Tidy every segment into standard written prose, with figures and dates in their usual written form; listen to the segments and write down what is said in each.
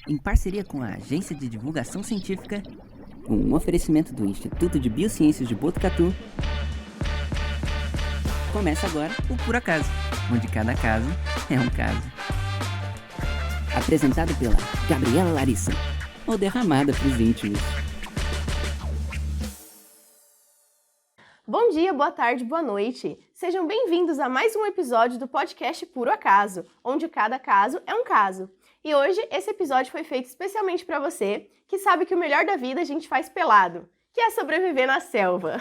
em parceria com a Agência de Divulgação Científica, um oferecimento do Instituto de Biociências de Botucatu. Começa agora o Por Acaso, onde cada caso é um caso. Apresentado pela Gabriela Larissa, ou derramada pros íntimos. Bom dia, boa tarde, boa noite. Sejam bem-vindos a mais um episódio do podcast Puro Acaso, onde cada caso é um caso. E hoje esse episódio foi feito especialmente para você, que sabe que o melhor da vida a gente faz pelado, que é sobreviver na selva.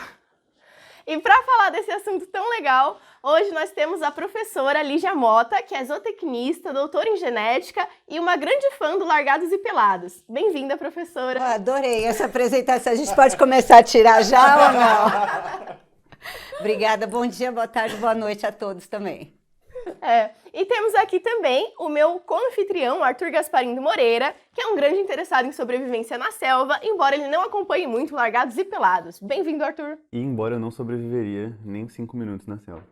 E para falar desse assunto tão legal, hoje nós temos a professora Lígia Mota, que é zootecnista, doutora em genética e uma grande fã do Largados e Pelados. Bem-vinda, professora! Eu adorei essa apresentação. A gente pode começar a tirar já ou não? Obrigada, bom dia, boa tarde, boa noite a todos também. E temos aqui também o meu co-anfitrião, Arthur Gasparindo Moreira, que é um grande interessado em sobrevivência na selva, embora ele não acompanhe muito Largados e Pelados. Bem-vindo, Arthur! E embora eu não sobreviveria nem 5 minutos na selva.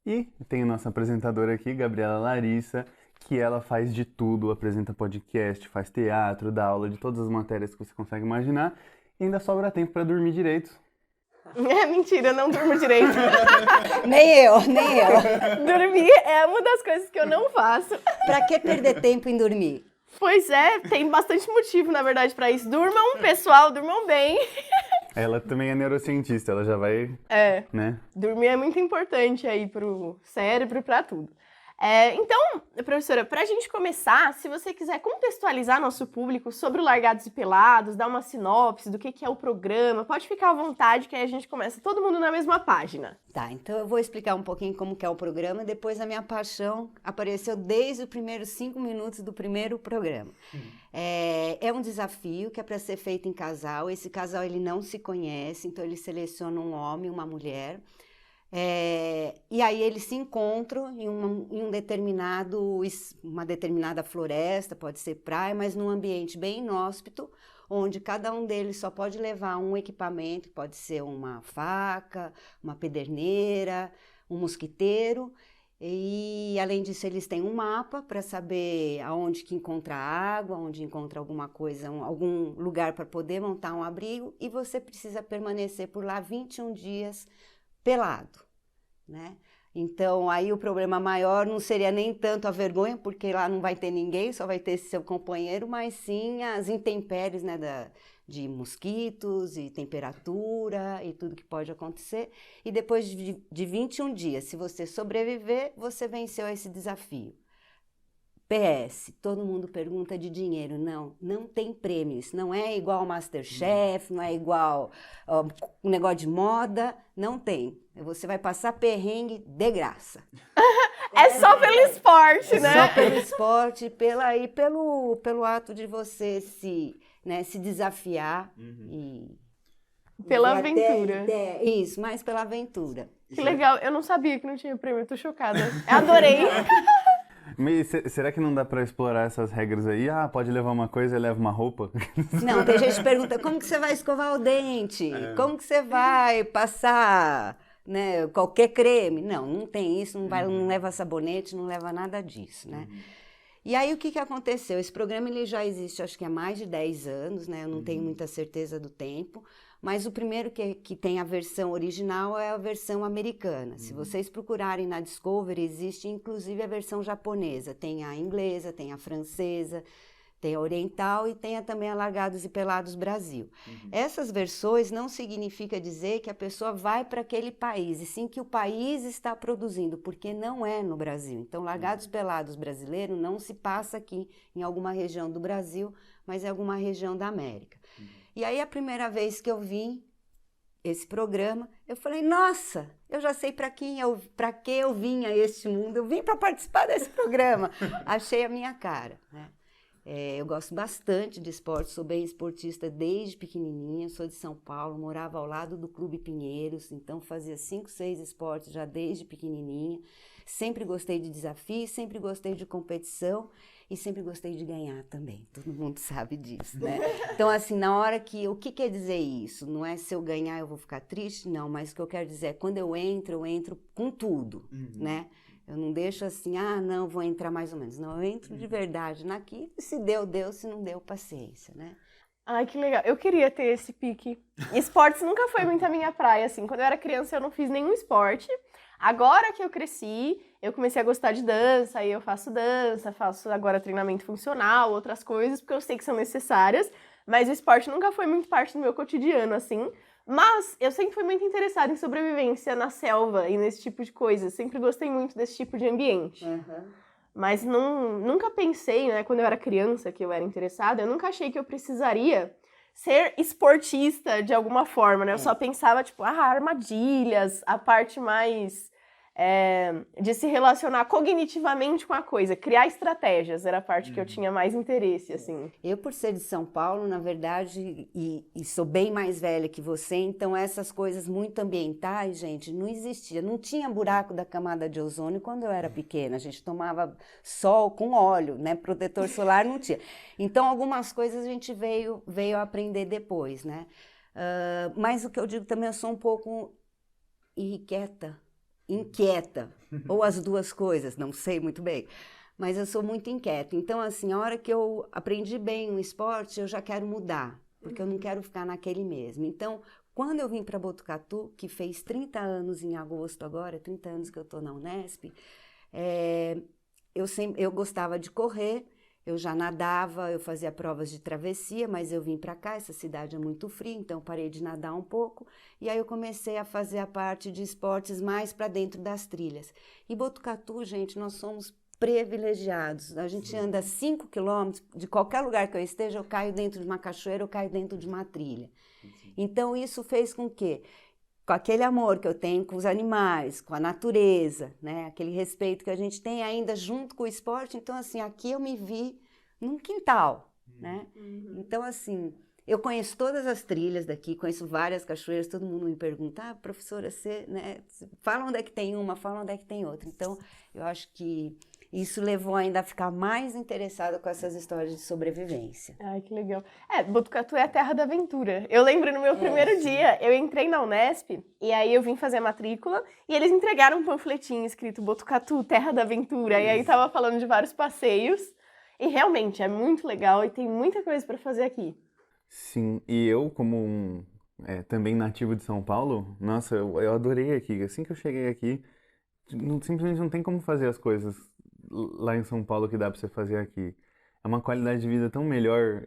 E tem a nossa apresentadora aqui, Gabriela Larissa, que ela faz de tudo, apresenta podcast, faz teatro, dá aula de todas as matérias que você consegue imaginar, e ainda sobra tempo para dormir direito. É mentira, eu não durmo direito. Nem eu. Dormir é uma das coisas que eu não faço. Pra que perder tempo em dormir? Pois é, tem bastante motivo, na verdade, pra isso. Durmam, pessoal, durmam bem. Ela também é neurocientista, ela já vai, né? Dormir é muito importante aí pro cérebro, pra tudo. Então, professora, pra gente começar, se você quiser contextualizar nosso público sobre o Largados e Pelados, dar uma sinopse do que é o programa, pode ficar à vontade que aí a gente começa todo mundo na mesma página. Tá, então eu vou explicar um pouquinho como que é o programa, depois a minha paixão apareceu desde os primeiros 5 minutos do primeiro programa. É um desafio que é para ser feito em casal, esse casal ele não se conhece, então ele seleciona um homem e uma mulher. E aí eles se encontram em uma determinada floresta, pode ser praia, mas num ambiente bem inóspito, onde cada um deles só pode levar um equipamento, pode ser uma faca, uma pederneira, um mosquiteiro, e além disso eles têm um mapa para saber aonde que encontra água, onde encontra alguma coisa, algum lugar para poder montar um abrigo, e você precisa permanecer por lá 21 dias pelado, né? Então, aí o problema maior não seria nem tanto a vergonha, porque lá não vai ter ninguém, só vai ter esse seu companheiro, mas sim as intempéries, né, de mosquitos e temperatura e tudo que pode acontecer. E depois de 21 dias, se você sobreviver, você venceu esse desafio. PS, todo mundo pergunta de dinheiro. Não tem prêmio. Isso não é igual ao MasterChef, não é igual um negócio de moda, não tem. Você vai passar perrengue de graça. É só pelo esporte, né? Só pelo esporte, pelo ato de você se desafiar e... Pela aventura. Isso, mais pela aventura. Que legal, eu não sabia que não tinha prêmio, eu tô chocada. Eu adorei. Mas será que não dá pra explorar essas regras aí? Pode levar uma coisa e leva uma roupa? Não, tem gente que pergunta, como que você vai escovar o dente? Como que você vai passar, né, qualquer creme? Não tem isso, não leva sabonete, não leva nada disso, né? E aí o que aconteceu? Esse programa ele já existe acho que há mais de 10 anos, né? Eu não tenho muita certeza do tempo, mas o primeiro que tem a versão original é a versão americana. Se vocês procurarem na Discovery, existe inclusive a versão japonesa. Tem a inglesa, tem a francesa, tem a oriental e tem também a Largados e Pelados Brasil. Essas versões não significa dizer que a pessoa vai para aquele país, e sim que o país está produzindo, porque não é no Brasil. Então, Largados e Pelados brasileiro não se passa aqui em alguma região do Brasil, mas em alguma região da América. E aí, a primeira vez que eu vi esse programa, eu falei, nossa, eu já sei para que eu vim a este mundo, eu vim para participar desse programa. Achei a minha cara, né? Eu gosto bastante de esporte, sou bem esportista desde pequenininha, sou de São Paulo, morava ao lado do Clube Pinheiros, então fazia 5, 6 esportes já desde pequenininha. Sempre gostei de desafios, sempre gostei de competição e sempre gostei de ganhar também, todo mundo sabe disso, né? Então, assim, na hora o que quer dizer isso? Não é se eu ganhar eu vou ficar triste, não, mas o que eu quero dizer é quando eu entro com tudo, né? Eu não deixo assim, não, vou entrar mais ou menos. Não, eu entro de verdade naquilo, se deu, deu, se não deu, paciência, né? Ai, que legal. Eu queria ter esse pique. Esportes nunca foi muito a minha praia, assim. Quando eu era criança, eu não fiz nenhum esporte. Agora que eu cresci, eu comecei a gostar de dança, aí eu faço dança, faço agora treinamento funcional, outras coisas, porque eu sei que são necessárias, mas o esporte nunca foi muito parte do meu cotidiano, assim. Mas eu sempre fui muito interessada em sobrevivência na selva e nesse tipo de coisa. Sempre gostei muito desse tipo de ambiente. Mas nunca pensei, né, quando eu era criança, que eu era interessada, eu nunca achei que eu precisaria ser esportista de alguma forma, né? Eu só pensava, tipo, armadilhas, a parte mais de se relacionar cognitivamente com a coisa, criar estratégias, era a parte que eu tinha mais interesse, assim. Eu, por ser de São Paulo, na verdade, e sou bem mais velha que você, então essas coisas muito ambientais, gente, não existia. Não tinha buraco da camada de ozônio quando eu era pequena. A gente tomava sol com óleo, né? Protetor solar não tinha. Então, algumas coisas a gente veio a aprender depois, né? Mas o que eu digo também, eu sou um pouco inquieta, ou as duas coisas, não sei muito bem. Mas eu sou muito inquieta. Então, assim, a hora que eu aprendi bem um esporte, eu já quero mudar, porque eu não quero ficar naquele mesmo. Então, quando eu vim para Botucatu, que fez 30 anos em agosto agora, 30 anos que eu estou na Unesp, eu gostava de correr, eu já nadava, eu fazia provas de travessia, mas eu vim para cá, essa cidade é muito fria, então parei de nadar um pouco. E aí eu comecei a fazer a parte de esportes mais para dentro das trilhas. E Botucatu, gente, nós somos privilegiados. A gente anda 5 quilômetros, de qualquer lugar que eu esteja, eu caio dentro de uma cachoeira, eu caio dentro de uma trilha. Então isso fez com que, com aquele amor que eu tenho com os animais, com a natureza, né? Aquele respeito que a gente tem ainda junto com o esporte. Então, assim, aqui eu me vi num quintal, né? Então, assim, eu conheço todas as trilhas daqui, conheço várias cachoeiras, todo mundo me pergunta, professora, você, né? Fala onde é que tem uma, fala onde é que tem outra. Então, eu acho que isso levou ainda a ficar mais interessada com essas histórias de sobrevivência. Ai, que legal. Botucatu é a terra da aventura. Eu lembro no meu primeiro dia, eu entrei na Unesp, e aí eu vim fazer a matrícula, e eles entregaram um panfletinho escrito Botucatu, terra da aventura, e aí tava falando de vários passeios, e realmente é muito legal, e tem muita coisa para fazer aqui. Sim, e eu, como também nativo de São Paulo, nossa, eu adorei aqui. Assim que eu cheguei aqui, simplesmente não tem como fazer as coisas lá em São Paulo que dá pra você fazer aqui. É uma qualidade de vida tão melhor.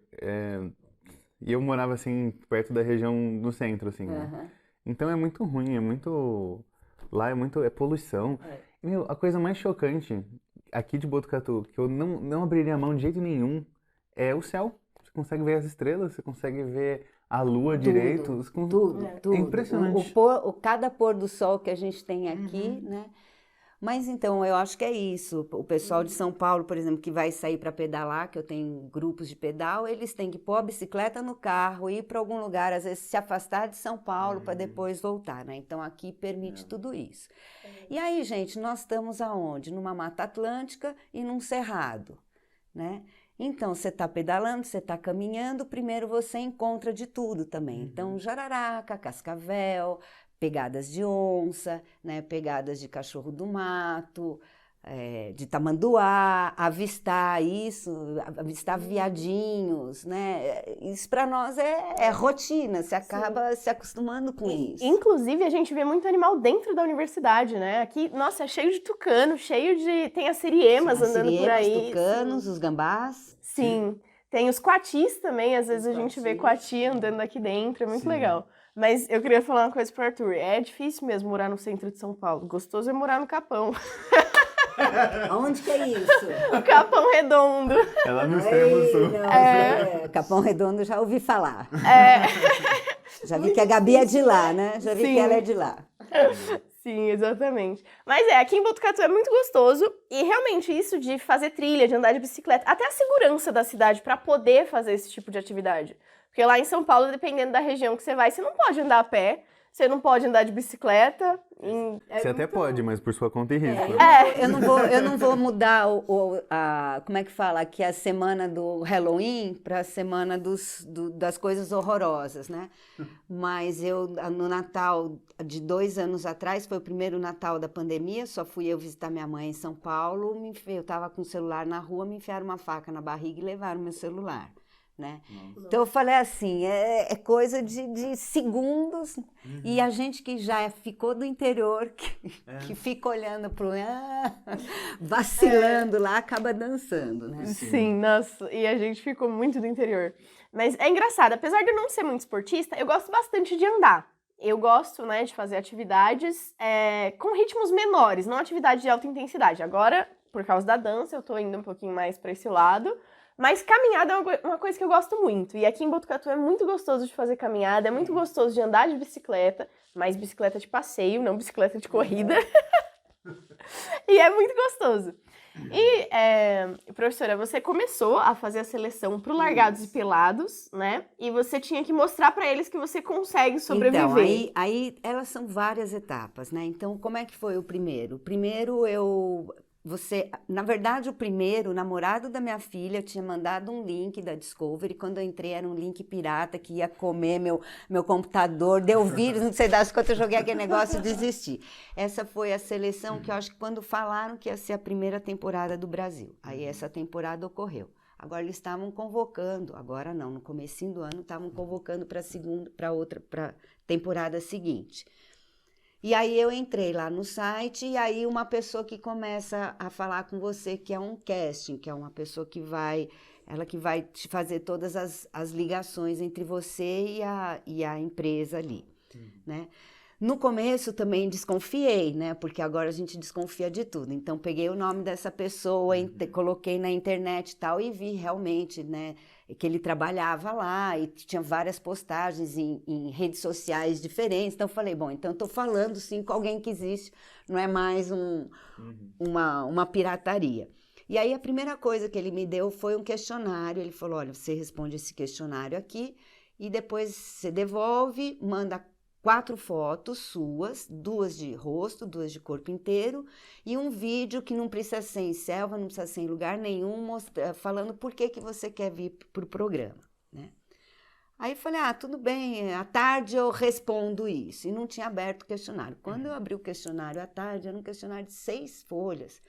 E eu morava, assim, perto da região do centro, assim, né? Então é muito ruim, lá é poluição. E, meu, a coisa mais chocante aqui de Botucatu, que eu não abriria a mão de jeito nenhum, é o céu. Você consegue ver as estrelas, você consegue ver a lua direito. Tudo. É impressionante. Cada pôr do sol que a gente tem aqui, né? Mas então, eu acho que é isso. O pessoal de São Paulo, por exemplo, que vai sair para pedalar, que eu tenho grupos de pedal, eles têm que pôr a bicicleta no carro, ir para algum lugar, às vezes se afastar de São Paulo para depois voltar, né? Então, aqui permite tudo isso. E aí, gente, nós estamos aonde? Numa Mata Atlântica e num cerrado, né? Então, você está pedalando, você está caminhando, primeiro você encontra de tudo também. Então, jararaca, cascavel, pegadas de onça, né, pegadas de cachorro do mato, de tamanduá, avistar viadinhos, né? Isso para nós é rotina, você acaba se acostumando com isso. Inclusive, a gente vê muito animal dentro da universidade, né? Aqui, nossa, é cheio de tucano, tem as siriemas andando por aí. Os tucanos, os gambás. Sim. Tem os coatis também, às vezes a gente vê coati andando aqui dentro, é muito legal. Mas eu queria falar uma coisa pro Arthur, é difícil mesmo morar no centro de São Paulo, gostoso é morar no Capão. Onde que é isso? O Capão Redondo. É lá no extremo sul. Capão Redondo já ouvi falar. Já vi que a Gabi é de lá, né? Já vi que ela é de lá. Sim, exatamente. Mas aqui em Botucatu é muito gostoso e realmente isso de fazer trilha, de andar de bicicleta, até a segurança da cidade para poder fazer esse tipo de atividade. Porque lá em São Paulo, dependendo da região que você vai, você não pode andar a pé, você não pode andar de bicicleta. Você até pode, mas por sua conta e risco. Eu não vou mudar como é que fala, aqui a semana do Halloween para a semana das coisas horrorosas, né? Mas no Natal de 2 anos atrás, foi o primeiro Natal da pandemia, só fui eu visitar minha mãe em São Paulo, eu estava com o celular na rua, me enfiaram uma faca na barriga e levaram meu celular. Né? Então eu falei assim, é coisa de segundos, e a gente que já ficou do interior, que fica olhando vacilando lá, acaba dançando, né? Sim, nossa, e a gente ficou muito do interior. Mas é engraçado, apesar de eu não ser muito esportista, eu gosto bastante de andar. Eu gosto, né, de fazer atividades com ritmos menores, não atividade de alta intensidade. Agora, por causa da dança, eu tô indo um pouquinho mais para esse lado. Mas caminhada é uma coisa que eu gosto muito. E aqui em Botucatu é muito gostoso de fazer caminhada, é muito gostoso de andar de bicicleta, mas bicicleta de passeio, não bicicleta de corrida. E é muito gostoso. E, professora, você começou a fazer a seleção para o Largados e Pelados, né? E você tinha que mostrar para eles que você consegue sobreviver. Então, aí elas são várias etapas, né? Então, como é que foi o primeiro? O primeiro na verdade, o namorado da minha filha tinha mandado um link da Discovery. Quando eu entrei, era um link pirata que ia comer meu computador, deu vírus, não sei das quantas, eu joguei aquele negócio e desisti. Essa foi a seleção que eu acho que quando falaram que ia ser a primeira temporada do Brasil. Aí essa temporada ocorreu. Agora eles estavam convocando, agora não, no comecinho do ano, estavam convocando para a temporada seguinte. E aí eu entrei lá no site, e aí uma pessoa que começa a falar com você, que é um casting, que é uma pessoa que vai te fazer todas as ligações entre você e a empresa ali, né? No começo também desconfiei, né? Porque agora a gente desconfia de tudo. Então peguei o nome dessa pessoa, coloquei na internet e tal, e vi realmente, né, que ele trabalhava lá e tinha várias postagens em redes sociais diferentes. Então eu falei, bom, então estou falando sim com alguém que existe, não é mais uma pirataria. E aí a primeira coisa que ele me deu foi um questionário. Ele falou, olha, você responde esse questionário aqui e depois você devolve, manda 4 fotos suas, 2 de rosto, 2 de corpo inteiro, e um vídeo que não precisa ser em selva, não precisa ser em lugar nenhum, falando por que você quer vir para o programa, né? Aí eu falei, tudo bem, à tarde eu respondo isso. E não tinha aberto o questionário. Quando eu abri o questionário à tarde, era um questionário de 6 folhas,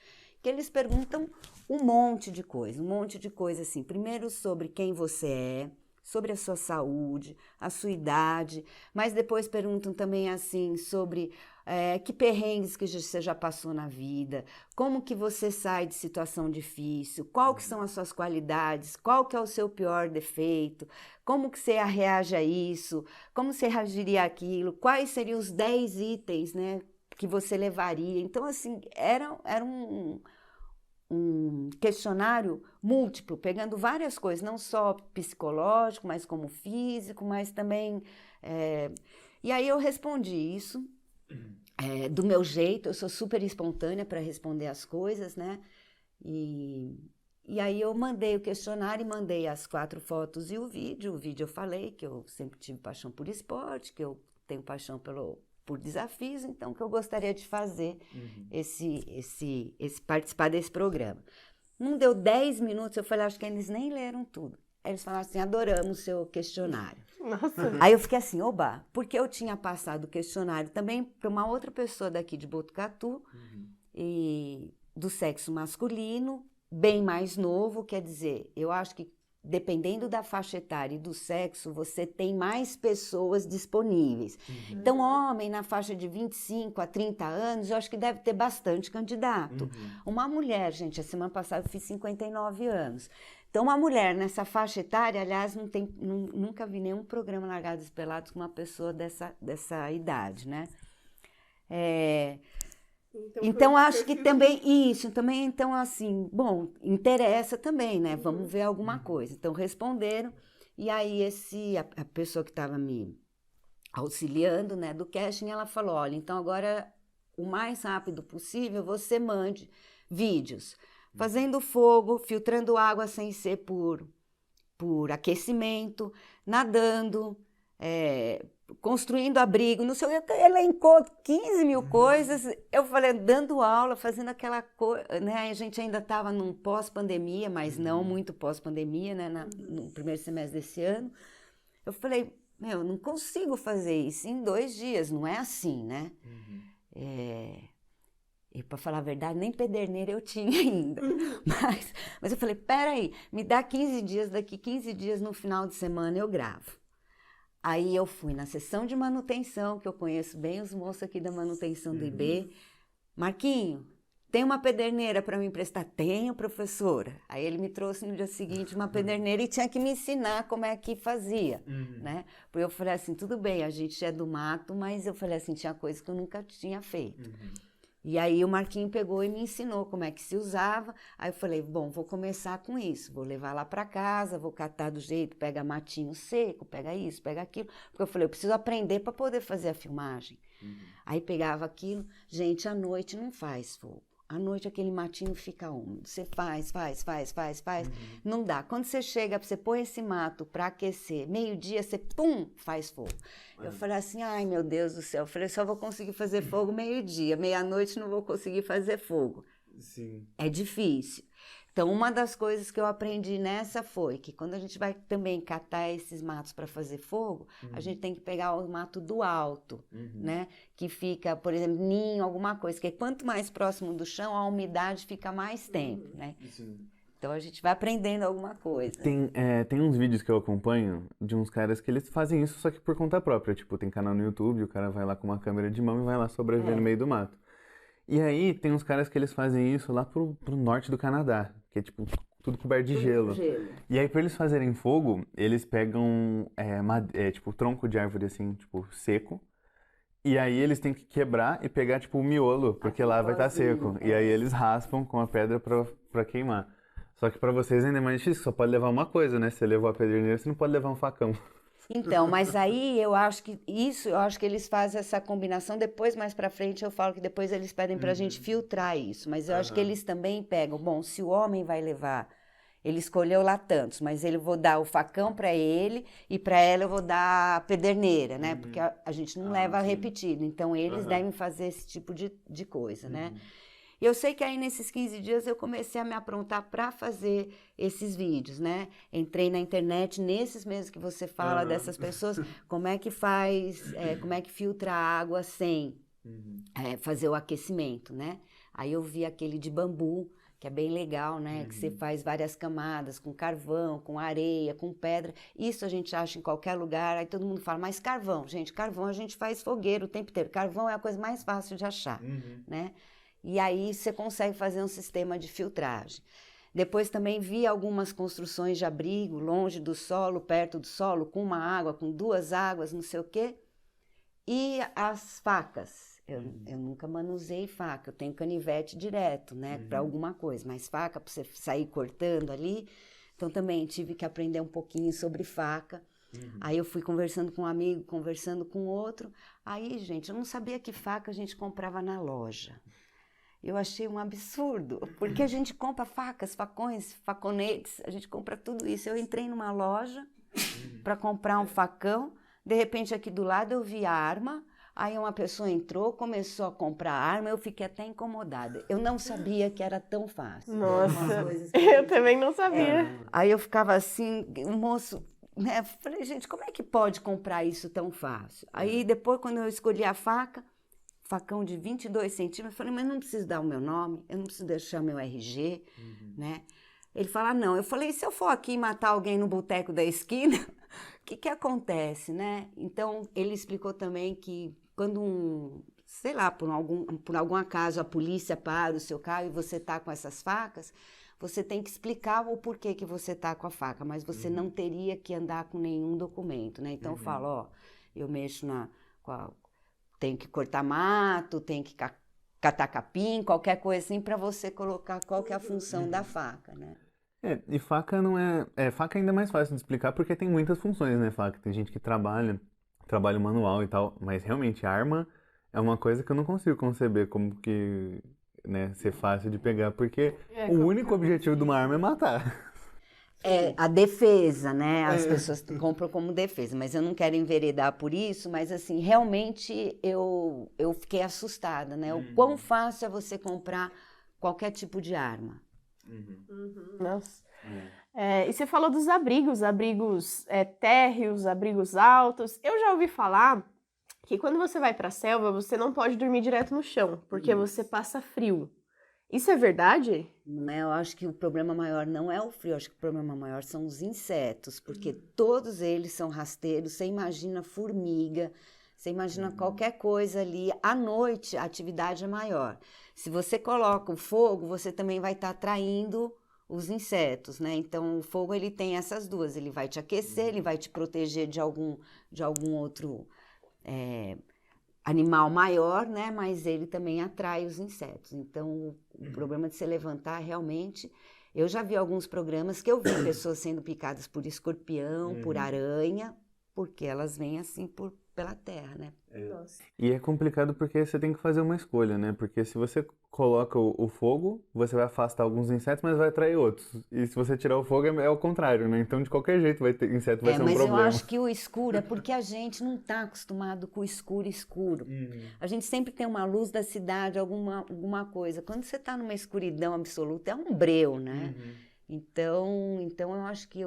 que eles perguntam um monte de coisa assim. Primeiro sobre quem você é, sobre a sua saúde, a sua idade, mas depois perguntam também assim sobre que perrengues que você já passou na vida, como que você sai de situação difícil, qual que são as suas qualidades, qual que é o seu pior defeito, como que você reage a isso, como você reagiria àquilo, quais seriam os 10 itens, né, que você levaria. Então, assim, era um questionário múltiplo, pegando várias coisas, não só psicológico, mas como físico, mas também... E aí eu respondi isso do meu jeito, eu sou super espontânea para responder as coisas, né? E aí eu mandei o questionário e mandei as 4 fotos e o vídeo. O vídeo eu falei que eu sempre tive paixão por esporte, que eu tenho paixão por desafios, então que eu gostaria de fazer participar desse programa. Não deu 10 minutos, eu falei, acho que eles nem leram tudo. Eles falaram assim, adoramos o seu questionário. Nossa. Aí eu fiquei assim, oba, porque eu tinha passado o questionário também para uma outra pessoa daqui de Botucatu, e do sexo masculino, bem mais novo, quer dizer, eu acho que dependendo da faixa etária e do sexo, você tem mais pessoas disponíveis. Então, homem na faixa de 25 a 30 anos, eu acho que deve ter bastante candidato. Uma mulher, gente, a semana passada eu fiz 59 anos. Então, uma mulher nessa faixa etária, aliás, nunca vi nenhum programa Largados e Pelados com uma pessoa dessa idade, né? Então acho que também isso, também, então assim, bom, interessa também, né? Vamos ver alguma coisa. Então responderam, e aí a pessoa que estava me auxiliando, né, do casting, ela falou, olha, então agora o mais rápido possível você mande vídeos fazendo fogo, filtrando água sem ser por aquecimento, nadando, construindo abrigo, não sei o que, elencou 15 mil coisas. Eu falei, dando aula, fazendo aquela coisa, né? A gente ainda estava num pós-pandemia, mas não muito pós-pandemia, né? No primeiro semestre desse ano. Eu falei, eu não consigo fazer isso em 2 dias, não é assim, né? E para falar a verdade, nem pederneira eu tinha ainda. Mas eu falei, peraí, me dá 15 dias, daqui 15 dias no final de semana eu gravo. Aí eu fui na sessão de manutenção, que eu conheço bem os moços aqui da manutenção do IB. Marquinho, tem uma pederneira para me emprestar? Tenho, professora. Aí ele me trouxe no dia seguinte uma pederneira e tinha que me ensinar como é que fazia, né? Porque eu falei assim, tudo bem, a gente é do mato, mas eu falei assim, tinha coisas que eu nunca tinha feito. E aí o Marquinho pegou e me ensinou como é que se usava. Aí eu falei, bom, vou começar com isso, vou levar lá para casa, vou catar do jeito, pega matinho seco, pega isso, pega aquilo. Porque eu falei, eu preciso aprender para poder fazer a filmagem. Aí pegava aquilo, gente, à noite não faz fogo. À noite aquele matinho fica úmido. Você faz. Não dá. Quando você chega, você põe esse mato para aquecer, meio-dia, você pum, faz fogo. Eu falei assim, ai meu Deus do céu. Eu falei, só vou conseguir fazer fogo meio-dia. Meia-noite não vou conseguir fazer fogo. Sim. É difícil. Então, uma das coisas que eu aprendi nessa foi que quando a gente vai também catar esses matos para fazer fogo, a gente tem que pegar o mato do alto, né? Que fica, por exemplo, ninho, alguma coisa. Que quanto mais próximo do chão, a umidade fica mais tempo, né? Sim. Então, a gente vai aprendendo alguma coisa. Tem uns vídeos que eu acompanho de uns caras que eles fazem isso só que por conta própria. Tipo, tem canal no YouTube, o cara vai lá com uma câmera de mão e vai lá sobreviver no meio do mato. E aí, tem uns caras que eles fazem isso lá pro norte do Canadá, que é tipo tudo coberto de gelo. E aí, pra eles fazerem fogo, eles pegam tipo tronco de árvore assim, tipo seco. E aí eles têm que quebrar e pegar tipo o miolo, porque lá vai estar seco. E aí eles raspam com a pedra pra queimar. Só que pra vocês ainda é mais difícil, só pode levar uma coisa, né? Se você levou a pederneira, você não pode levar um facão. Então, mas aí eu acho que eles fazem essa combinação, depois mais pra frente eu falo que depois eles pedem pra gente filtrar isso, mas eu acho que eles também pegam, bom, se o homem vai levar, ele escolheu lá tantos, mas eu vou dar o facão pra ele e pra ela eu vou dar a pederneira, né, porque a gente não leva repetido, então eles devem fazer esse tipo de coisa, né. E eu sei que aí nesses 15 dias eu comecei a me aprontar para fazer esses vídeos, né? Entrei na internet, nesses mesmos que você fala dessas pessoas, como é que faz, como é que filtra a água sem fazer o aquecimento, né? Aí eu vi aquele de bambu, que é bem legal, né? Que você faz várias camadas, com carvão, com areia, com pedra. Isso a gente acha em qualquer lugar, aí todo mundo fala, mas carvão, gente, carvão a gente faz fogueiro o tempo inteiro. Carvão é a coisa mais fácil de achar, né? E aí você consegue fazer um sistema de filtragem. Depois também vi algumas construções de abrigo, longe do solo, perto do solo, com uma água, com 2 águas, não sei o quê. E as facas. Eu nunca manuseei faca, eu tenho canivete direto, né, para alguma coisa. Mas faca, para você sair cortando ali. Então também tive que aprender um pouquinho sobre faca. Aí eu fui conversando com um amigo, conversando com outro. Aí, gente, eu não sabia que faca a gente comprava na loja. Eu achei um absurdo, porque a gente compra facas, facões, faconetes, a gente compra tudo isso. Eu entrei numa loja para comprar um facão, de repente aqui do lado eu vi a arma, aí uma pessoa entrou, começou a comprar arma, eu fiquei até incomodada. Eu não sabia que era tão fácil. Nossa, eu também não sabia. Aí eu ficava assim, o moço, né, falei, gente, como é que pode comprar isso tão fácil? Aí depois, quando eu escolhi a faca, facão de 22 centímetros, eu falei, mas não preciso dar o meu nome, eu não preciso deixar meu RG, né? Ele fala, não. Eu falei, se eu for aqui matar alguém no boteco da esquina, o que acontece, né? Então, ele explicou também que quando sei lá, por algum acaso a polícia para o seu carro e você tá com essas facas, você tem que explicar o porquê que você tá com a faca, mas você não teria que andar com nenhum documento, né? Então, eu falo, ó, eu mexo tem que cortar mato, tem que catar capim, qualquer coisa assim, para você colocar qual que é a função da faca, né? E faca não faca é ainda mais fácil de explicar porque tem muitas funções, né, faca? Tem gente que trabalho manual e tal, mas realmente arma é uma coisa que eu não consigo conceber como que, né, ser fácil de pegar, porque o único objetivo de uma arma é matar. É a defesa, né? As pessoas compram como defesa, mas eu não quero enveredar por isso, mas assim, realmente eu fiquei assustada, né? O quão fácil é você comprar qualquer tipo de arma. Nossa. E você falou dos abrigos térreos, abrigos altos. Eu já ouvi falar que quando você vai pra selva, você não pode dormir direto no chão, porque você passa frio. Isso é verdade? Né? Eu acho que o problema maior não é o frio, eu acho que o problema maior são os insetos, porque todos eles são rasteiros. Você imagina formiga, você imagina qualquer coisa ali. À noite, a atividade é maior. Se você coloca o fogo, você também vai estar atraindo os insetos, né? Então, o fogo, ele tem essas duas. Ele vai te aquecer, ele vai te proteger de algum outro animal maior, né? Mas ele também atrai os insetos. Então, o problema de se levantar, realmente... Eu já vi alguns programas que eu vi pessoas sendo picadas por escorpião, por aranha, porque elas vêm assim pela terra, né? Nossa. E é complicado porque você tem que fazer uma escolha, né? Porque se você coloca o fogo, você vai afastar alguns insetos, mas vai atrair outros. E se você tirar o fogo, é o contrário, né? Então, de qualquer jeito, inseto vai ser um Mas problema. eu acho que o escuro é porque a gente não está acostumado com o escuro. A gente sempre tem uma luz da cidade, alguma coisa. Quando você está numa escuridão absoluta, é um breu, né? Então eu acho que...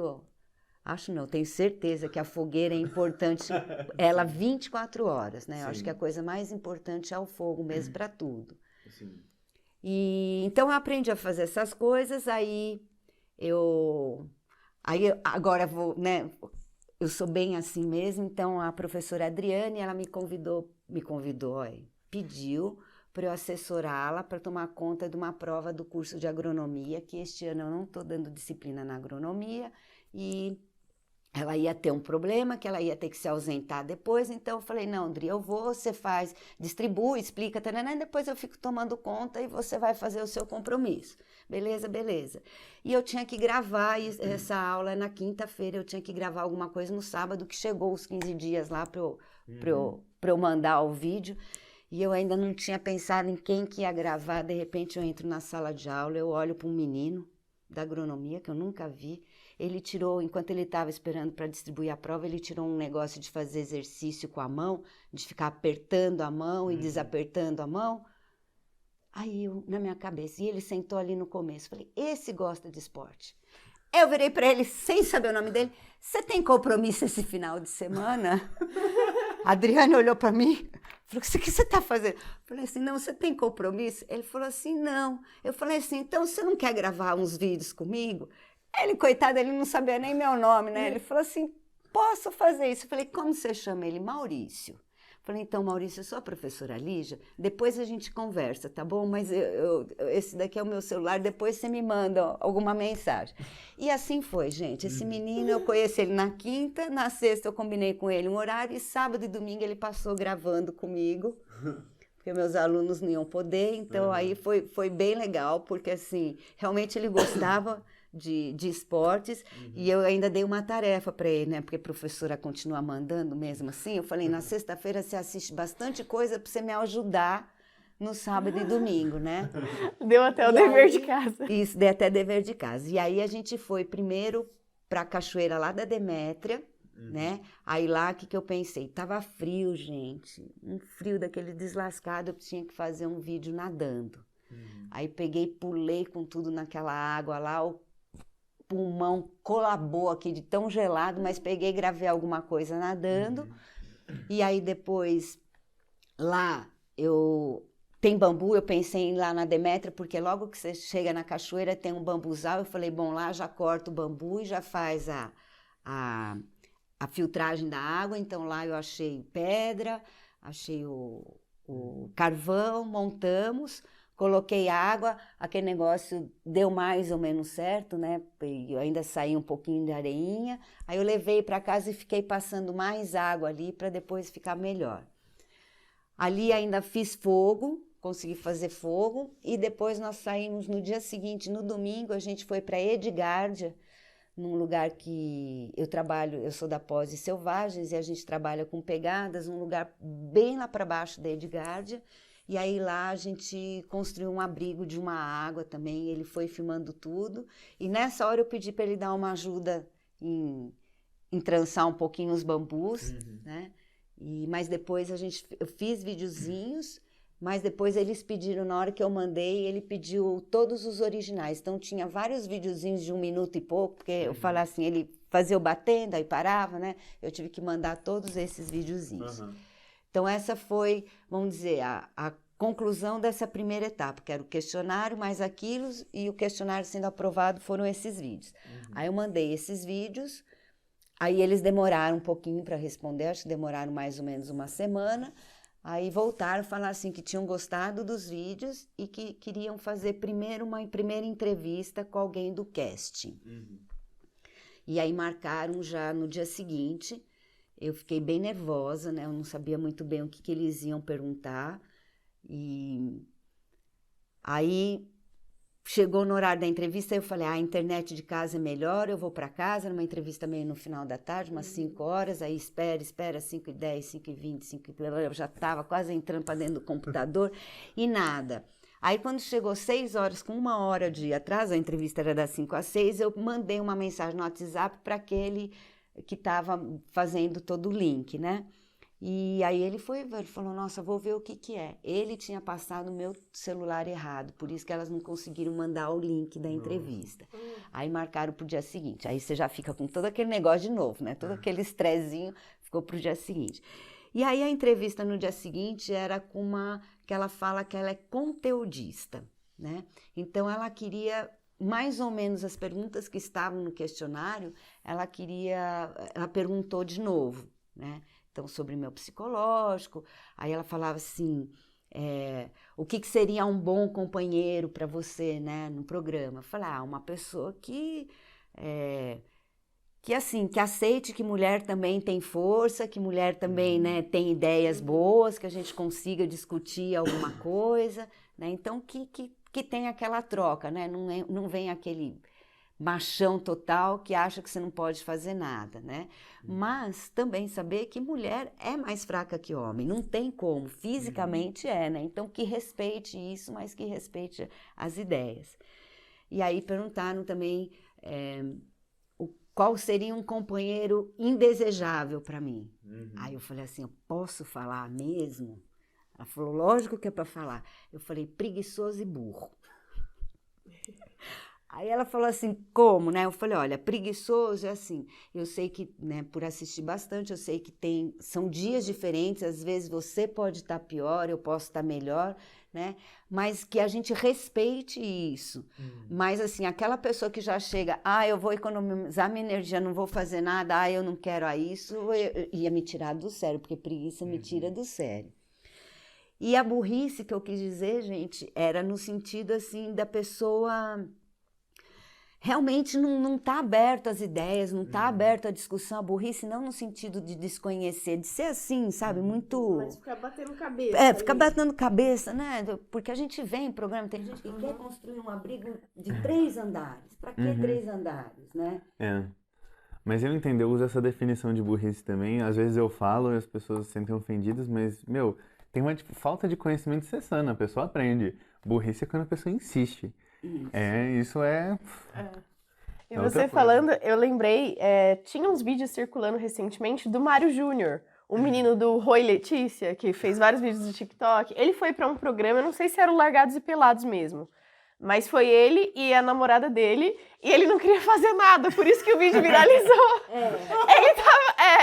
Acho não, tenho certeza que a fogueira é importante, ela 24 horas, né? Eu acho que a coisa mais importante é o fogo mesmo para tudo. E então eu aprendi a fazer essas coisas, agora vou, né? Eu sou bem assim mesmo, então a professora Adriane, ela pediu para eu assessorá-la para tomar conta de uma prova do curso de agronomia, que este ano eu não estou dando disciplina na agronomia, e ela ia ter um problema, que ela ia ter que se ausentar depois, então eu falei, não, Adri, eu vou, você faz, distribui, explica, e depois eu fico tomando conta e você vai fazer o seu compromisso. Beleza. E eu tinha que gravar essa aula na quinta-feira, eu tinha que gravar alguma coisa no sábado, que chegou os 15 dias lá para eu mandar o vídeo, e eu ainda não tinha pensado em quem que ia gravar. De repente eu entro na sala de aula, eu olho para um menino da agronomia, que eu nunca vi. Ele tirou, enquanto ele estava esperando para distribuir a prova, ele tirou um negócio de fazer exercício com a mão, de ficar apertando a mão e desapertando a mão. Aí na minha cabeça, e ele sentou ali no começo, falei, esse gosta de esporte. Eu virei para ele, sem saber o nome dele, você tem compromisso esse final de semana? A Adriane olhou para mim, falou, o que você está fazendo? Eu falei assim, não, você tem compromisso? Ele falou assim, não. Eu falei assim, então você não quer gravar uns vídeos comigo? Ele, coitado, ele não sabia nem meu nome, né? Ele falou assim, posso fazer isso? Eu falei, como você chama ele? Maurício. Eu falei, então, Maurício, eu sou a professora Lígia, depois a gente conversa, tá bom? Mas esse daqui é o meu celular, depois você me manda alguma mensagem. E assim foi, gente. Esse menino, eu conheci ele na quinta, na sexta eu combinei com ele um horário, e sábado e domingo ele passou gravando comigo, porque meus alunos não iam poder, então aí foi bem legal, porque assim, realmente ele gostava de esportes, e eu ainda dei uma tarefa para ele, né? Porque a professora continua mandando mesmo assim. Eu falei, na sexta-feira você assiste bastante coisa para você me ajudar no sábado e domingo, né? Deu até o dever de casa. Isso, dei até dever de casa. E aí a gente foi primeiro para a cachoeira lá da Demétria, né? Aí lá, o que eu pensei? Tava frio, gente. Um frio daquele deslascado, eu tinha que fazer um vídeo nadando. Aí peguei, pulei com tudo naquela água lá, o pulmão colabou aqui de tão gelado, mas peguei e gravei alguma coisa nadando. E aí depois, lá, tem bambu, eu pensei em ir lá na Demétria, porque logo que você chega na cachoeira tem um bambuzal, eu falei, bom, lá já corta o bambu e já faz a filtragem da água. Então lá eu achei pedra, achei o carvão, montamos, coloquei água, aquele negócio deu mais ou menos certo, né? Eu ainda saí um pouquinho de areinha, aí eu levei para casa e fiquei passando mais água ali para depois ficar melhor. Ali ainda fiz fogo, consegui fazer fogo, e depois nós saímos no dia seguinte, no domingo, a gente foi para Edgárdia, num lugar que eu trabalho, eu sou da Pós e Selvagens, e a gente trabalha com pegadas, num lugar bem lá para baixo da Edgárdia. E aí lá a gente construiu um abrigo de uma água também, ele foi filmando tudo. E nessa hora eu pedi para ele dar uma ajuda em trançar um pouquinho os bambus, né? Mas depois eu fiz videozinhos, mas depois eles pediram, na hora que eu mandei, ele pediu todos os originais. Então tinha vários videozinhos de 1 minuto e pouco, porque eu falava assim, ele fazia o batendo, aí parava, né? Eu tive que mandar todos esses videozinhos. Então essa foi, vamos dizer, a conclusão dessa primeira etapa, que era o questionário mais aquilo, e o questionário sendo aprovado foram esses vídeos. Aí eu mandei esses vídeos, aí eles demoraram um pouquinho para responder, acho que demoraram mais ou menos uma semana. Aí voltaram a falar assim que tinham gostado dos vídeos e que queriam fazer primeiro uma primeira entrevista com alguém do casting. E aí marcaram já no dia seguinte. Eu fiquei bem nervosa, né? Eu não sabia muito bem o que eles iam perguntar. E aí chegou no horário da entrevista, eu falei, a internet de casa é melhor, eu vou para casa, numa entrevista meio no final da tarde, umas 5 horas, aí espera, 5h10, 5h20, 5h... Eu já estava quase entrando para dentro do computador e nada. Aí quando chegou 6 horas, com 1 hora de atraso, a entrevista era das 5 às 6, eu mandei uma mensagem no WhatsApp para aquele que estava fazendo todo o link, né? E aí ele falou, nossa, vou ver o que é. Ele tinha passado o meu celular errado, por isso que elas não conseguiram mandar o link da entrevista. Aí marcaram pro dia seguinte. Aí você já fica com todo aquele negócio de novo, né? Todo aquele estrezinho ficou pro dia seguinte. E aí a entrevista no dia seguinte era com uma, que ela fala que ela é conteudista, né? Então ela queria mais ou menos as perguntas que estavam no questionário, ela perguntou de novo, né? Então, sobre meu psicológico, aí ela falava assim, o que seria um bom companheiro para você, né, no programa? Eu falei, uma pessoa que assim, que aceite que mulher também tem força, que mulher também, né, tem ideias boas, que a gente consiga discutir alguma coisa, né? Então, que tem aquela troca, né? Não vem aquele machão total que acha que você não pode fazer nada, né? Mas também saber que mulher é mais fraca que homem, não tem como, fisicamente né? Então que respeite isso, mas que respeite as ideias. E aí perguntaram também qual seria um companheiro indesejável para mim. Aí eu falei assim, eu posso falar mesmo? Ela falou, lógico que é para falar. Eu falei, preguiçoso e burro. Aí ela falou assim, como, né? Eu falei, olha, preguiçoso é assim, eu sei que, né, por assistir bastante, eu sei que são dias diferentes, às vezes você pode estar pior, eu posso estar melhor, né? Mas que a gente respeite isso. Mas assim, aquela pessoa que já chega, eu vou economizar minha energia, não vou fazer nada, eu não quero isso, eu ia me tirar do sério, porque preguiça me tira do sério. E a burrice que eu quis dizer, gente, era no sentido assim, da pessoa realmente não está aberto às ideias, não está aberto à discussão, a burrice não no sentido de desconhecer, de ser assim, sabe, muito... Mas ficar batendo cabeça. Ficar batendo cabeça, né, porque a gente vê em programa, tem gente que quer construir um abrigo de 3 andares, para que 3 andares, né? Mas eu entendo, eu uso essa definição de burrice também, às vezes eu falo e as pessoas se sentem ofendidas, mas, tem uma falta de conhecimento cessando, a pessoa aprende. Burrice é quando a pessoa insiste. Isso é... E você falando, eu lembrei, tinha uns vídeos circulando recentemente do Mário Júnior, o menino do Roi Letícia, que fez vários vídeos do TikTok. Ele foi pra um programa, eu não sei se era o Largados e Pelados mesmo, mas foi ele e a namorada dele, e ele não queria fazer nada, por isso que o vídeo viralizou.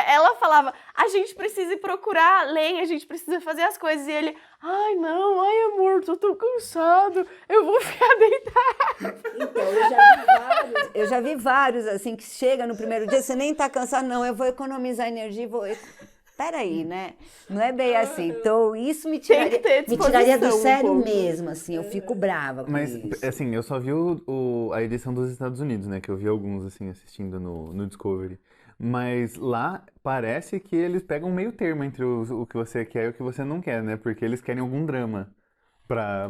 Ela falava, a gente precisa ir procurar lenha, a gente precisa fazer as coisas, e ele, amor, tô tão cansado, eu vou ficar deitado. Então, eu já vi vários, assim, que chega no primeiro dia, você nem tá cansado, não, eu vou economizar energia, Peraí, né? Não é bem assim. Então, isso me tiraria do sério mesmo, assim. Eu fico brava com isso. Mas, assim, eu só vi a edição dos Estados Unidos, né? Que eu vi alguns, assim, assistindo no Discovery. Mas lá parece que eles pegam um meio termo entre o que você quer e o que você não quer, né? Porque eles querem algum drama.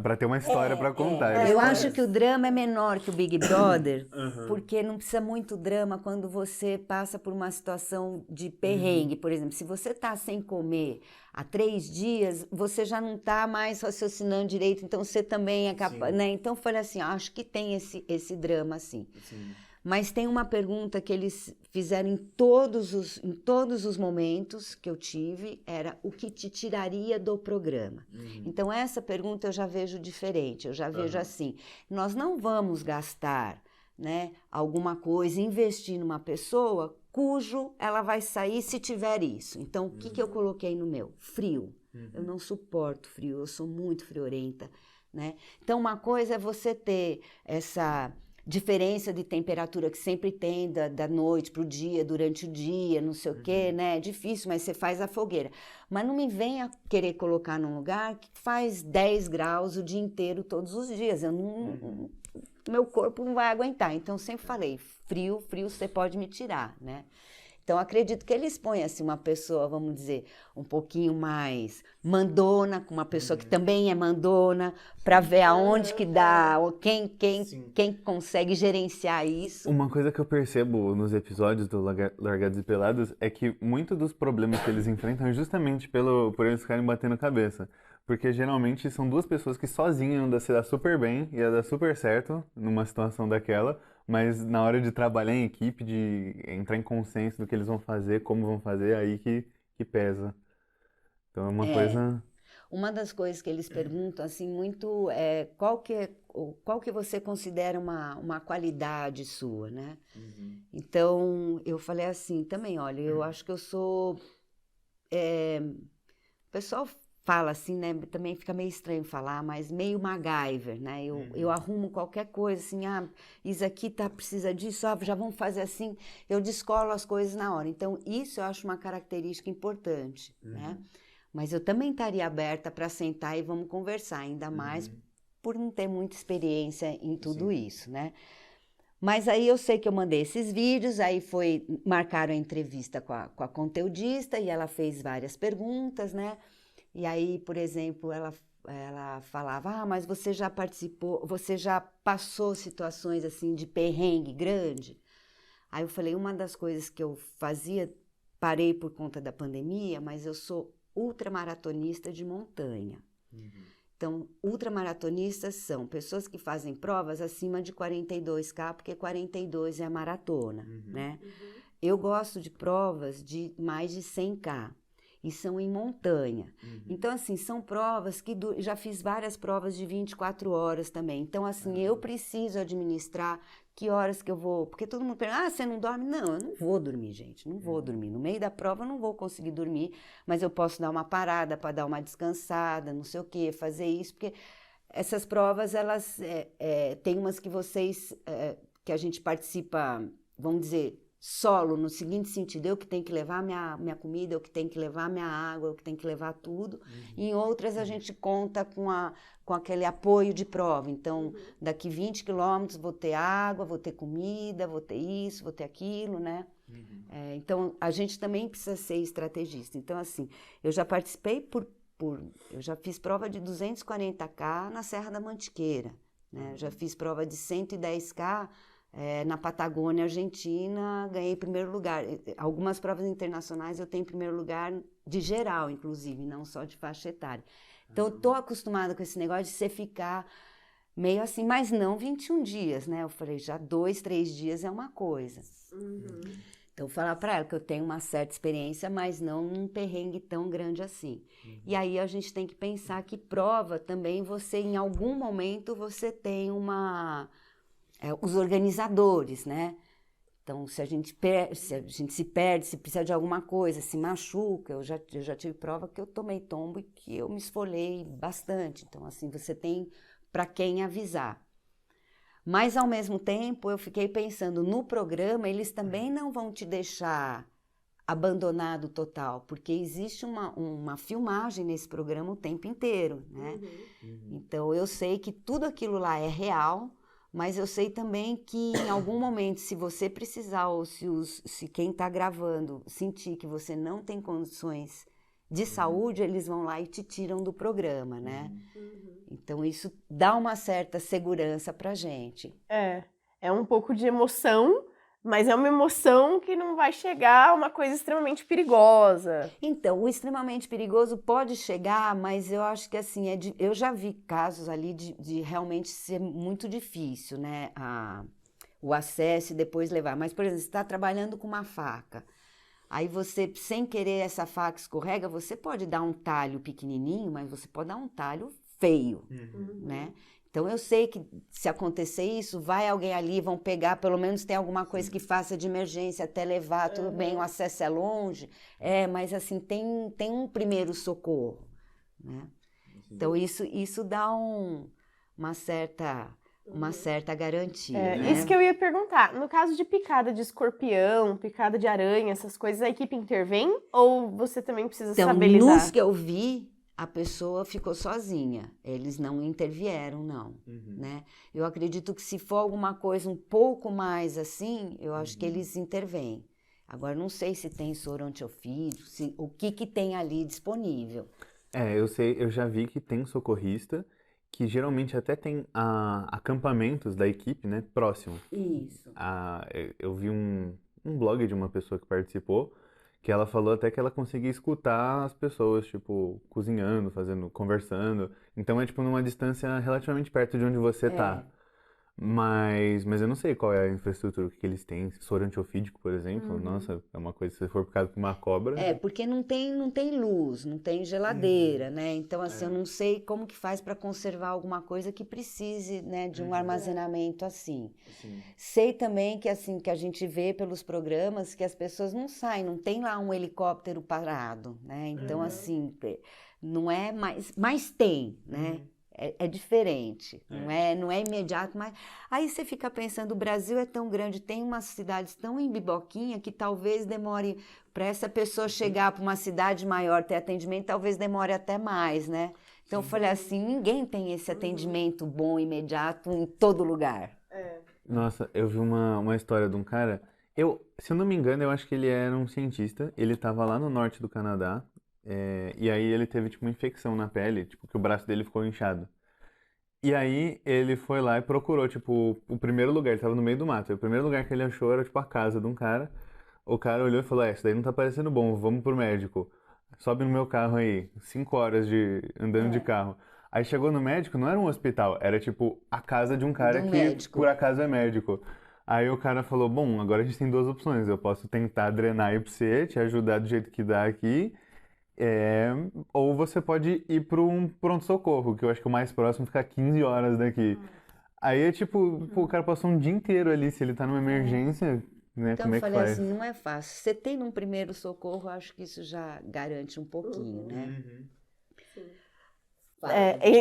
pra ter uma história pra contar. Eu acho que o drama é menor que o Big Brother, porque não precisa muito drama quando você passa por uma situação de perrengue. Por exemplo, se você tá sem comer há 3 dias, você já não tá mais raciocinando direito, então você também é capaz, né? Então, eu falei assim, acho que tem esse drama, assim. Sim. Mas tem uma pergunta que eles fizeram em todos os momentos que eu tive, era o que te tiraria do programa. Então, essa pergunta eu já vejo diferente, eu já vejo assim, nós não vamos gastar, né, alguma coisa, investir numa pessoa cujo ela vai sair se tiver isso. Então, o que eu coloquei no meu? Frio. Eu não suporto frio, eu sou muito friorenta, né? Então, uma coisa é você ter essa diferença de temperatura que sempre tem da noite para o dia, durante o dia, não sei o quê, né? É difícil, mas você faz a fogueira. Mas não me venha querer colocar num lugar que faz 10 graus o dia inteiro, todos os dias. Eu não, meu corpo não vai aguentar. Então, eu sempre falei, frio você pode me tirar, né? Então, acredito que eles põem assim, uma pessoa, vamos dizer, um pouquinho mais mandona, com uma pessoa que também é mandona, para ver aonde que dá, ou quem consegue gerenciar isso. Uma coisa que eu percebo nos episódios do Largados e Pelados é que muitos dos problemas que eles enfrentam é justamente por eles ficarem batendo cabeça. Porque geralmente são 2 pessoas que sozinhas se dá super bem, ia dar super certo numa situação daquela, mas na hora de trabalhar em equipe, de entrar em consenso do que eles vão fazer, como vão fazer, aí que pesa. Então é uma coisa... Uma das coisas que eles perguntam, assim, muito é qual que você considera uma qualidade sua, né? Então, eu falei assim também, olha, eu acho que eu sou... o pessoal fala assim, né? Também fica meio estranho falar, mas meio MacGyver, né? Eu arrumo qualquer coisa, assim, isso aqui precisa disso, já vamos fazer assim, eu descolo as coisas na hora. Então, isso eu acho uma característica importante, né? Mas eu também estaria aberta para sentar e vamos conversar, ainda mais por não ter muita experiência em tudo isso, né? Mas aí eu sei que eu mandei esses vídeos, aí marcaram a entrevista com a conteudista e ela fez várias perguntas, né? E aí, por exemplo, ela falava, mas você já participou, você já passou situações assim de perrengue grande? Aí eu falei, uma das coisas que eu fazia, parei por conta da pandemia, mas eu sou ultramaratonista de montanha. Então, ultramaratonistas são pessoas que fazem provas acima de 42K, porque 42 é a maratona, né? Eu gosto de provas de mais de 100K. E são em montanha. Então, assim, são provas que... já fiz várias provas de 24 horas também. Então, assim, eu preciso administrar que horas que eu vou... Porque todo mundo pergunta, você não dorme? Não, eu não vou dormir, gente. Não vou dormir. No meio da prova eu não vou conseguir dormir, mas eu posso dar uma parada para dar uma descansada, não sei o quê, fazer isso, porque essas provas, elas... tem umas que vocês... que a gente participa, vamos dizer... solo, no seguinte sentido, eu que tenho que levar minha comida, eu que tenho que levar minha água, eu que tenho que levar tudo. Em outras, a gente conta com aquele apoio de prova. Então, daqui 20 quilômetros vou ter água, vou ter comida, vou ter isso, vou ter aquilo, né? Então, a gente também precisa ser estrategista. Então, assim, eu já participei eu já fiz prova de 240K na Serra da Mantiqueira, né? Eu já fiz prova de 110K na Patagônia, Argentina, ganhei primeiro lugar. Algumas provas internacionais eu tenho primeiro lugar de geral, inclusive, não só de faixa etária. Então, eu tô acostumada com esse negócio de você ficar meio assim, mas não 21 dias, né? Eu falei, já 2, 3 dias é uma coisa. Então, eu falar para ela que eu tenho uma certa experiência, mas não num perrengue tão grande assim. E aí, a gente tem que pensar que prova também, em algum momento, você tem os organizadores, né? Então, se a gente se perde, se precisa de alguma coisa, se machuca, eu já tive prova que eu tomei tombo e que eu me esfolei bastante. Então, assim, você tem para quem avisar. Mas, ao mesmo tempo, eu fiquei pensando, no programa, eles também não vão te deixar abandonado total, porque existe uma filmagem nesse programa o tempo inteiro, né? Então, eu sei que tudo aquilo lá é real, mas eu sei também que em algum momento, se você precisar ou se quem está gravando sentir que você não tem condições de saúde, eles vão lá e te tiram do programa, né? Então, isso dá uma certa segurança pra gente. É um pouco de emoção, mas é uma emoção que não vai chegar a uma coisa extremamente perigosa. Então, o extremamente perigoso pode chegar, mas eu acho que assim, eu já vi casos ali de realmente ser muito difícil, né? O acesso e depois levar. Mas, por exemplo, você está trabalhando com uma faca, aí você, sem querer, essa faca escorrega, você pode dar um talho pequenininho, mas você pode dar um talho feio, né? Então, eu sei que se acontecer isso, vai alguém ali, vão pegar, pelo menos tem alguma coisa que faça de emergência até levar, tudo bem, o acesso é longe, mas assim, tem um primeiro socorro, né? Então, isso dá uma certa garantia, né? Isso que eu ia perguntar. No caso de picada de escorpião, picada de aranha, essas coisas, a equipe intervém? Ou você também precisa saber lidar? Nos que eu vi, a pessoa ficou sozinha. Eles não intervieram, não, né? Eu acredito que se for alguma coisa um pouco mais assim, eu acho que eles intervêm. Agora, não sei se tem soro antiofídico, o que tem ali disponível. Eu sei, eu já vi que tem socorrista, que geralmente até tem acampamentos da equipe, né, próximo. Isso. Eu vi um blog de uma pessoa que participou, que ela falou até que ela conseguia escutar as pessoas, tipo, cozinhando, conversando. Então é, tipo, numa distância relativamente perto de onde você tá. Mas eu não sei qual é a infraestrutura que eles têm. Soro antiofídico, por exemplo. Nossa, é uma coisa, se você for picado por uma cobra... Porque não tem luz, não tem geladeira, né? Então, assim, eu não sei como que faz para conservar alguma coisa que precise, né, de um armazenamento assim. Sei também que, assim, que a gente vê pelos programas que as pessoas não saem, não tem lá um helicóptero parado, né? Então, assim, não é mas tem, né? É diferente, não é imediato, mas aí você fica pensando, o Brasil é tão grande, tem umas cidades tão em biboquinha que talvez demore para essa pessoa chegar para uma cidade maior, ter atendimento, talvez demore até mais, né? Então eu falei assim, ninguém tem esse atendimento bom, imediato, em todo lugar. Nossa, eu vi uma história de um cara, se eu não me engano, eu acho que ele era um cientista, ele estava lá no norte do Canadá, e aí ele teve, tipo, uma infecção na pele, tipo, que o braço dele ficou inchado. E aí ele foi lá e procurou, tipo, o primeiro lugar, ele tava no meio do mato, e o primeiro lugar que ele achou era, tipo, a casa de um cara. O cara olhou e falou, isso daí não tá parecendo bom, vamos pro médico. Sobe no meu carro aí, 5 horas andando de carro. Aí chegou no médico, não era um hospital, era, tipo, a casa de um cara que, médico. por acaso, é médico. Aí o cara falou, bom, agora a gente tem 2 opções, eu posso tentar drenar aí pra você, te ajudar do jeito que dá aqui, ou você pode ir para um pronto-socorro, que eu acho que o mais próximo fica 15 horas daqui. Aí é tipo, pô, o cara passou um dia inteiro ali, se ele tá numa emergência, né, Então como eu é que falei faz? assim, não é fácil. Você tem um primeiro socorro, eu acho que isso já garante um pouquinho, né?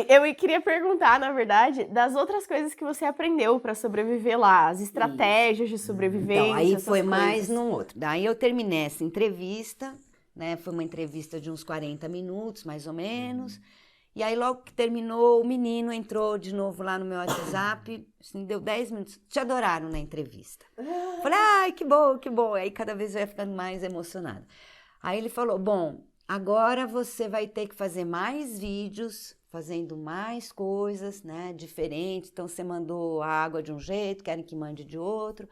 Eu queria perguntar, na verdade, das outras coisas que você aprendeu para sobreviver lá, as estratégias de sobrevivência. Então, aí essas foi mais coisas. num outro. Daí eu terminei essa entrevista, né? Foi uma entrevista de uns 40 minutos, mais ou menos. E aí, logo que terminou, o menino entrou de novo lá no meu WhatsApp, assim, deu 10 minutos. Te adoraram na entrevista. Falei, ai, que bom, que bom. Aí, cada vez eu ia ficando mais emocionada. Aí ele falou, bom, agora você vai ter que fazer mais vídeos, fazendo mais coisas, né, diferentes. Então, você mandou a água de um jeito, querem que mande de outro.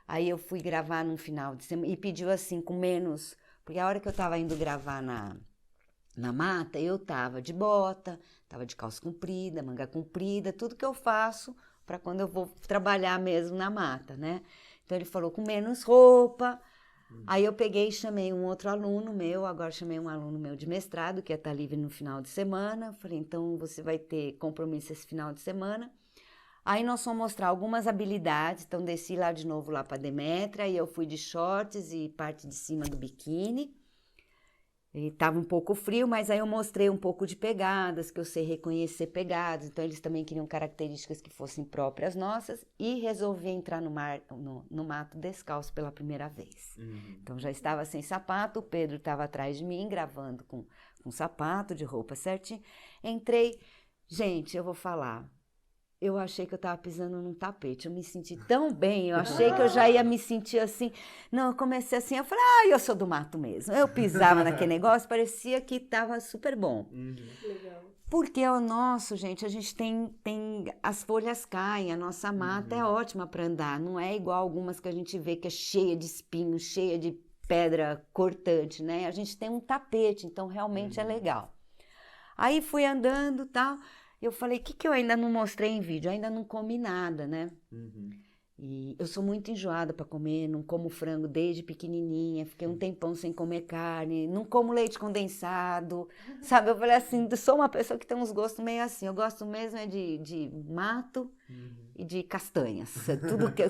Aí, eu fui gravar num final de semana e pediu assim, com menos... Porque a hora que eu tava indo gravar na mata, eu tava de bota, tava de calça comprida, manga comprida, tudo que eu faço para quando eu vou trabalhar mesmo na mata, né? Então, ele falou com menos roupa. Aí eu peguei e chamei um outro aluno meu, agora chamei um aluno meu de mestrado, que ia estar livre no final de semana. Falei, então você vai ter compromisso esse final de semana. Aí nós fomos mostrar algumas habilidades, então desci lá de novo lá para Demétria, e eu fui de shorts e parte de cima do biquíni. E tava um pouco frio, mas aí eu mostrei um pouco de pegadas, que eu sei reconhecer pegadas, então eles também queriam características que fossem próprias nossas, e resolvi entrar no mato descalço pela primeira vez. Então já estava sem sapato, o Pedro estava atrás de mim, gravando com sapato, de roupa certinho. Entrei, gente, eu vou falar, eu achei que eu estava pisando num tapete. Eu me senti tão bem, eu achei que eu já ia me sentir assim. Não, eu comecei assim, eu falei, eu sou do mato mesmo. Eu pisava naquele negócio, parecia que estava super bom. Legal. Porque é o nosso, gente, a gente tem as folhas caem, a nossa mata é ótima para andar. Não é igual algumas que a gente vê que é cheia de espinho, cheia de pedra cortante, né? A gente tem um tapete, então realmente é legal. Aí fui andando e tal. Eu falei, o que eu ainda não mostrei em vídeo? Eu ainda não comi nada, né? E eu sou muito enjoada para comer, não como frango desde pequenininha, fiquei um tempão sem comer carne, não como leite condensado, sabe? Eu falei assim, sou uma pessoa que tem uns gostos meio assim, eu gosto mesmo é de mato e de castanhas,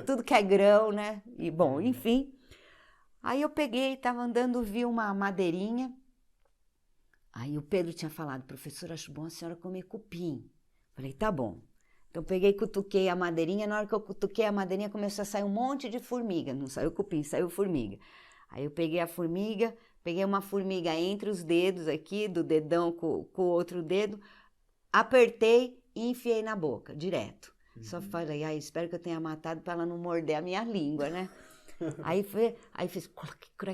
tudo que é grão, né? E bom, enfim. Aí eu peguei, estava andando, vi uma madeirinha. Aí o Pedro tinha falado, professor, acho bom a senhora comer cupim. Falei, tá bom. Então peguei, cutuquei a madeirinha, na hora que eu cutuquei a madeirinha começou a sair um monte de formiga. Não saiu cupim, saiu formiga. Aí eu peguei a formiga, peguei uma formiga entre os dedos aqui, do dedão com o outro dedo, apertei e enfiei na boca, direto. Só falei, espero que eu tenha matado para ela não morder a minha língua, né? Aí fiz,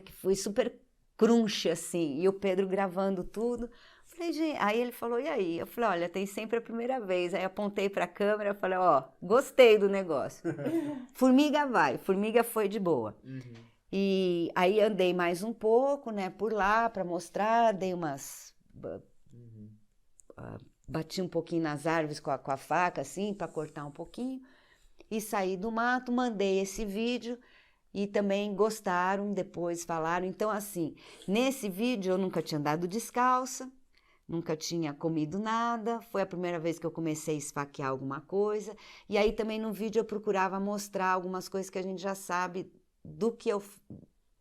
que foi super crunch, assim, e o Pedro gravando tudo. Falei, gente, aí ele falou, e aí? Eu falei, olha, tem sempre a primeira vez. Aí apontei para a câmera, falei, gostei do negócio. Formiga foi de boa. E aí andei mais um pouco, né, por lá para mostrar, dei umas... bati um pouquinho nas árvores com a faca, assim, para cortar um pouquinho. E saí do mato, mandei esse vídeo. E também gostaram, depois falaram. Então, assim, nesse vídeo eu nunca tinha andado descalça, nunca tinha comido nada, foi a primeira vez que eu comecei a esfaquear alguma coisa. E aí também no vídeo eu procurava mostrar algumas coisas que a gente já sabe do que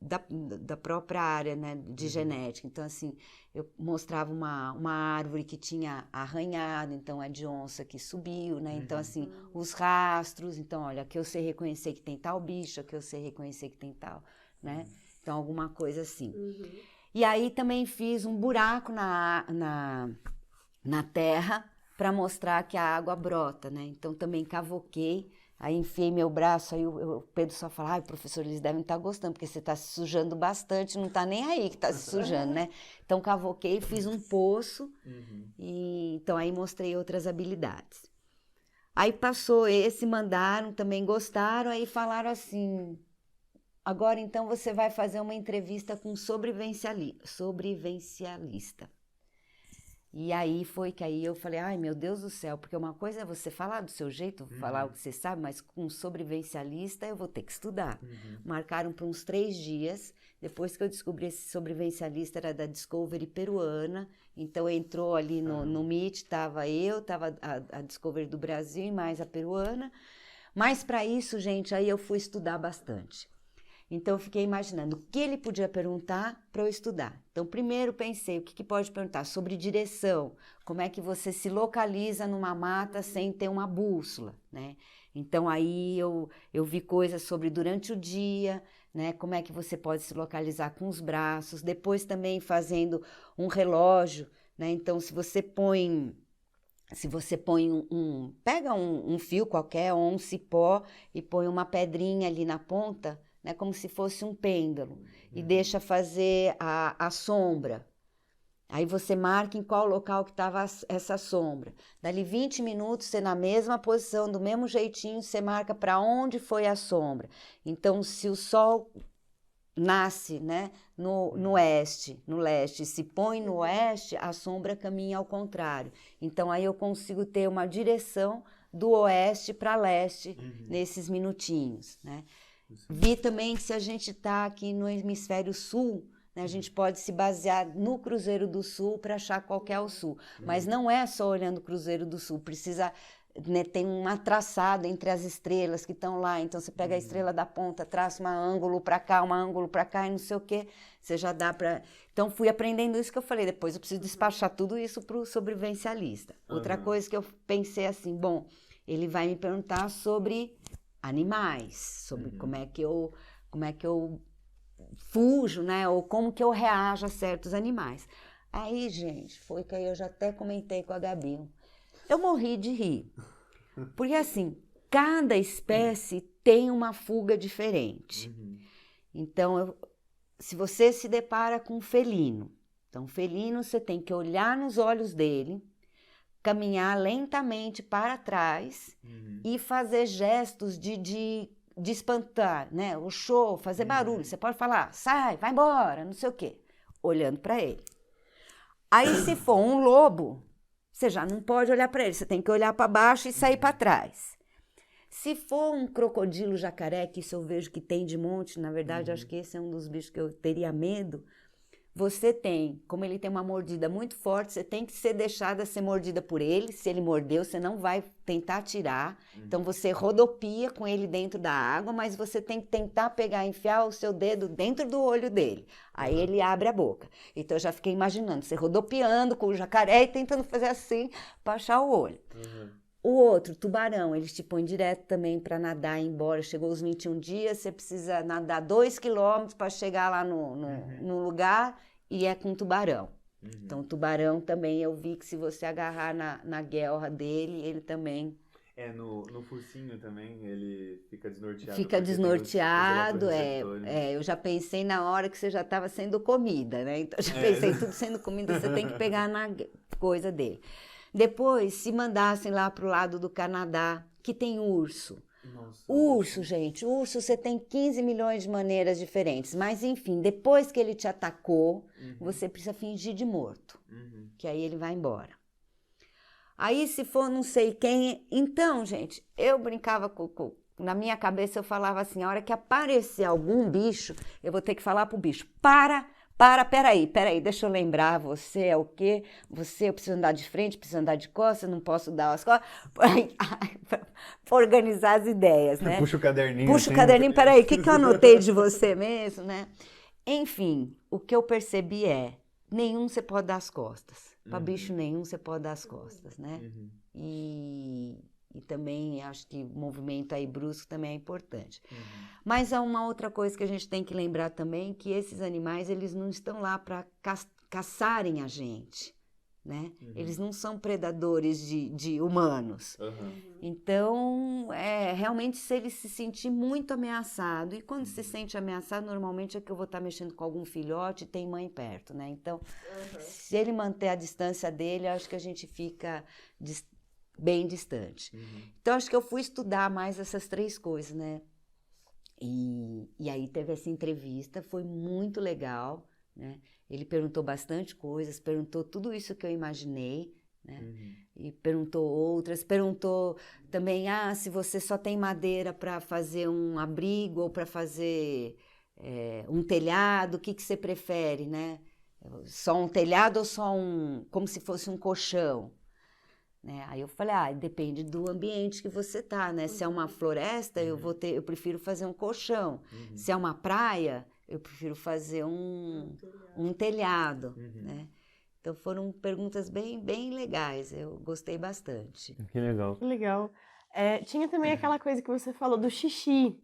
da própria área, né, de genética. Então, assim, eu mostrava uma árvore que tinha arranhado, então é de onça que subiu, né? Então, assim, os rastros. Então, olha, aqui eu sei reconhecer que tem tal bicho, aqui eu sei reconhecer que tem tal, né? Então, alguma coisa assim. E aí também fiz um buraco na terra para mostrar que a água brota, né? Então, também cavoquei. Aí enfiei meu braço, aí o Pedro só fala, professor, eles devem estar gostando, porque você está se sujando bastante, não está nem aí que está se sujando, né? Então cavoquei, fiz um poço, e então aí mostrei outras habilidades. Aí passou esse, mandaram, também gostaram, aí falaram assim, agora então você vai fazer uma entrevista com sobrevivencialista. E aí foi que aí eu falei, meu Deus do céu, porque uma coisa é você falar do seu jeito, falar o que você sabe, mas com um sobrevivencialista eu vou ter que estudar. Marcaram para uns 3 dias, depois que eu descobri esse sobrevivencialista era da Discovery peruana, então entrou ali no Meet, estava a Discovery do Brasil e mais a peruana, mas para isso, gente, aí eu fui estudar bastante. Então, eu fiquei imaginando o que ele podia perguntar para eu estudar. Então, primeiro pensei, o que pode perguntar? Sobre direção, como é que você se localiza numa mata sem ter uma bússola, né? Então, aí eu vi coisas sobre durante o dia, né? Como é que você pode se localizar com os braços. Depois também fazendo um relógio, né? Então, se você põe pega um fio qualquer ou um cipó e põe uma pedrinha ali na ponta, né, como se fosse um pêndulo, e deixa fazer a sombra. Aí você marca em qual local que estava essa sombra. Dali 20 minutos, você na mesma posição, do mesmo jeitinho, você marca para onde foi a sombra. Então, se o sol nasce, né, no leste, se põe no oeste, a sombra caminha ao contrário. Então, aí eu consigo ter uma direção do oeste para leste nesses minutinhos, né? Vi também que se a gente está aqui no hemisfério sul, né, a gente pode se basear no Cruzeiro do Sul para achar qual que é o sul. Mas não é só olhando o Cruzeiro do Sul, precisa, né, tem uma traçada entre as estrelas que estão lá. Então, você pega a estrela da ponta, traça um ângulo para cá, um ângulo para cá e não sei o quê. Você já dá para... Então, fui aprendendo isso que eu falei. Depois eu preciso despachar tudo isso para o sobrevivencialista. Outra coisa que eu pensei assim, bom, ele vai me perguntar sobre animais, sobre como é que eu fujo, né, ou como que eu reajo a certos animais. Aí, gente, foi que aí eu já até comentei com a Gabi. Eu morri de rir, Porque assim, cada espécie tem uma fuga diferente. Então, se você se depara com um felino, então felino você tem que olhar nos olhos dele, caminhar lentamente para trás e fazer gestos de espantar, né? O show, fazer barulho. Você pode falar, sai, vai embora, não sei o quê, olhando para ele. Aí, se for um lobo, você já não pode olhar para ele, você tem que olhar para baixo e sair para trás. Se for um crocodilo jacaré, que isso eu vejo que tem de monte, na verdade, acho que esse é um dos bichos que eu teria medo, você tem, como ele tem uma mordida muito forte, você tem que ser deixada ser mordida por ele. Se ele mordeu, você não vai tentar tirar. Então, você rodopia com ele dentro da água, mas você tem que tentar pegar, enfiar o seu dedo dentro do olho dele. Aí ele abre a boca. Então, eu já fiquei imaginando, você rodopiando com o jacaré e tentando fazer assim para achar o olho. O outro, tubarão, eles te põem direto também para nadar e ir embora. Chegou os 21 dias, você precisa nadar 2 quilômetros para chegar lá no lugar, e é com tubarão. Então, o tubarão também, eu vi que se você agarrar na guelra dele, ele também... No focinho também, ele fica desnorteado. Fica desnorteado, eu já pensei na hora que você já estava sendo comida, né? Então, já pensei tudo sendo comida, você tem que pegar na coisa dele. Depois, se mandassem lá para o lado do Canadá, que tem urso. Nossa, Urso, gente, urso você tem 15 milhões de maneiras diferentes. Mas, enfim, depois que ele te atacou, você precisa fingir de morto. Que aí ele vai embora. Aí, se for não sei quem... Então, gente, eu brincava na minha cabeça, eu falava assim, a hora que aparecer algum bicho, eu vou ter que falar pro bicho, peraí, deixa eu lembrar, você é o quê? Eu preciso andar de frente, preciso andar de costas, não posso dar as costas, para organizar as ideias, né? Puxa o caderninho. Puxa o caderninho, peraí, o que eu anotei de você mesmo, né? Enfim, o que eu percebi nenhum você pode dar as costas, para bicho nenhum você pode dar as costas, né? E também acho que o movimento aí brusco também é importante. Mas há uma outra coisa que a gente tem que lembrar também, que esses animais, eles não estão lá para caçarem a gente, né? Eles não são predadores de humanos. Então, realmente, se ele se sentir muito ameaçado, e quando se sente ameaçado, normalmente é que eu vou estar mexendo com algum filhote e tem mãe perto, né? Então, se ele manter a distância dele, eu acho que a gente fica bem distante. Então, acho que eu fui estudar mais essas 3 coisas, né? E aí teve essa entrevista, foi muito legal, né? Ele perguntou bastante coisas, perguntou tudo isso que eu imaginei, né? E perguntou outras, perguntou também, se você só tem madeira para fazer um abrigo ou para fazer um telhado, o que você prefere, né? Só um telhado ou só como se fosse um colchão? Né? Aí eu falei, depende do ambiente que você tá, né? Se é uma floresta, eu prefiro fazer um colchão. Se é uma praia, eu prefiro fazer um telhado, né? Então foram perguntas bem, bem legais, eu gostei bastante. Que legal. Que legal. Tinha também aquela coisa que você falou do xixi.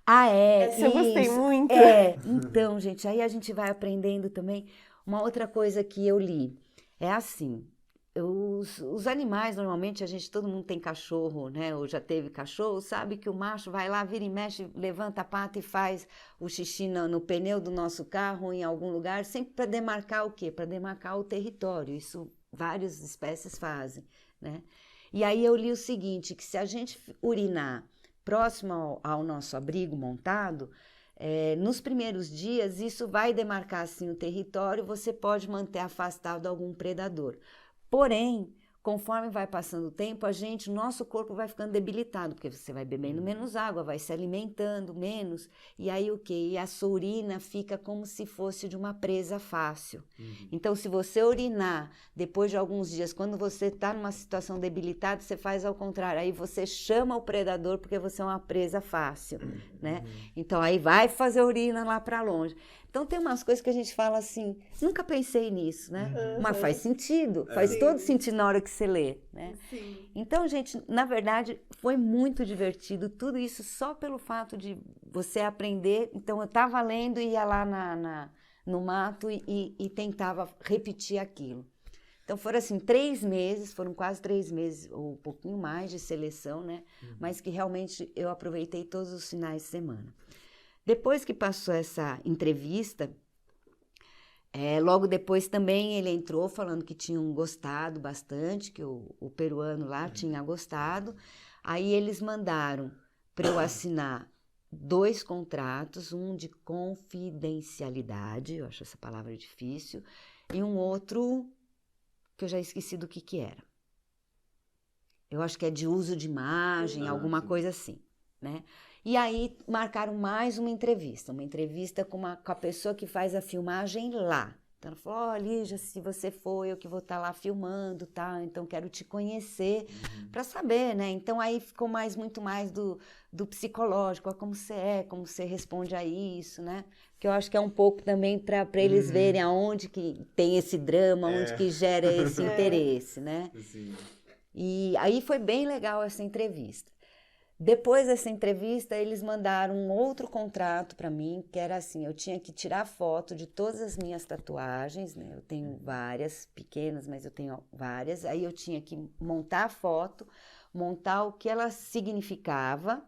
Essa eu gostei muito. Então, gente, aí a gente vai aprendendo também. Uma outra coisa que eu li é assim, os animais, normalmente, todo mundo tem cachorro, né? Ou já teve cachorro, sabe que o macho vai lá, vira e mexe, levanta a pata e faz o xixi no pneu do nosso carro ou em algum lugar, sempre para demarcar o quê? Para demarcar o território. Isso várias espécies fazem, né? E aí eu li o seguinte, que se a gente urinar próximo ao nosso abrigo montado, nos primeiros dias isso vai demarcar assim o território, você pode manter afastado algum predador. Porém, conforme vai passando o tempo, o nosso corpo vai ficando debilitado, porque você vai bebendo menos água, vai se alimentando menos, e aí o quê? E a sua urina fica como se fosse de uma presa fácil. Então, se você urinar depois de alguns dias, quando você está numa situação debilitada, você faz ao contrário, aí você chama o predador porque você é uma presa fácil, né? Então, aí vai fazer urina lá para longe. Então, tem umas coisas que a gente fala assim, nunca pensei nisso, né? Mas faz sentido, faz todo sentido na hora que você lê, né? Então, gente, na verdade, foi muito divertido, tudo isso só pelo fato de você aprender. Então, eu estava lendo e ia lá no mato e tentava repetir aquilo. Então, Então foram assim 3 meses, foram quase 3 meses, ou um pouquinho mais de seleção, né? Mas que realmente eu aproveitei todos os finais de semana. Depois que passou essa entrevista, logo depois também ele entrou falando que tinham gostado bastante, que o peruano lá tinha gostado. Aí eles mandaram para eu assinar 2 contratos, um de confidencialidade, eu acho essa palavra difícil, e um outro que eu já esqueci do que era. Eu acho que é de uso de imagem, alguma coisa assim, né? E aí marcaram mais uma entrevista com a pessoa que faz a filmagem lá. Então ela falou, ó, Lígia, se você for, eu que vou estar lá filmando, tá? Então quero te conhecer para saber, né? Então aí ficou muito mais do psicológico, ó, como você responde a isso, né? Que eu acho que é um pouco também para eles verem aonde que tem esse drama, onde que gera esse interesse, né? Sim. E aí foi bem legal essa entrevista. Depois dessa entrevista, eles mandaram um outro contrato para mim, que era assim, eu tinha que tirar foto de todas as minhas tatuagens, né? Eu tenho várias, pequenas, mas eu tenho várias. Aí eu tinha que montar a foto, montar o que ela significava.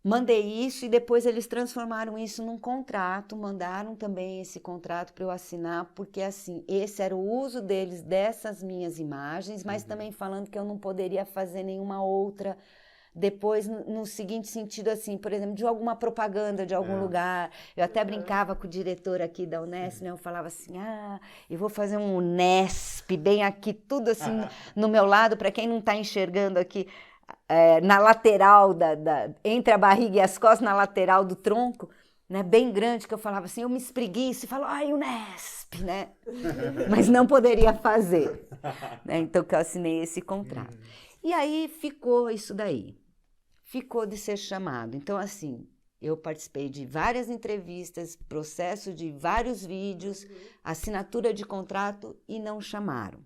Mandei isso e depois eles transformaram isso num contrato, mandaram também esse contrato para eu assinar, porque assim, esse era o uso deles dessas minhas imagens, mas também falando que eu não poderia fazer nenhuma outra depois no seguinte sentido, assim, por exemplo, de alguma propaganda de algum lugar. Eu até brincava com o diretor aqui da Unesp, né? Eu falava assim, eu vou fazer um Unesp bem aqui, tudo assim no meu lado, para quem não está enxergando aqui, na lateral, entre a barriga e as costas, na lateral do tronco, né, bem grande, que eu falava assim, eu me espreguiço e falo, Unesp, né? Mas não poderia fazer. Né? Então, que eu assinei esse contrato. E aí ficou isso daí. Ficou de ser chamado. Então, assim, eu participei de várias entrevistas, processo de vários vídeos, assinatura de contrato e não chamaram.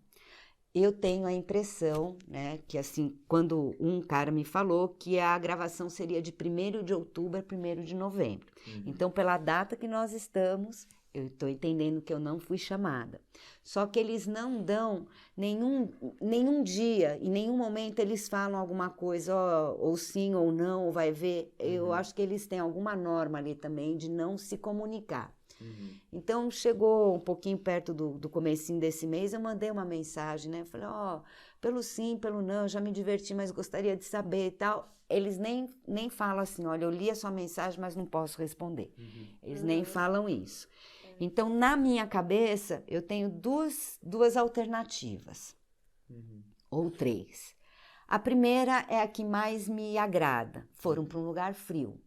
Eu tenho a impressão, né, que assim, quando um cara me falou que a gravação seria de 1º de outubro a 1º de novembro. Então, pela data que nós estamos, eu estou entendendo que eu não fui chamada. Só que eles não dão nenhum dia, em nenhum momento eles falam alguma coisa, ou sim ou não, ou vai ver. Eu acho que eles têm alguma norma ali também de não se comunicar. Então, chegou um pouquinho perto do comecinho desse mês, eu mandei uma mensagem, né? Eu falei, pelo sim, pelo não, eu já me diverti, mas gostaria de saber e tal. Eles nem falam assim, olha, eu li a sua mensagem, mas não posso responder. Eles nem falam isso. Então, na minha cabeça, eu tenho duas alternativas, ou 3. A primeira é a que mais me agrada. Foram para um lugar frio.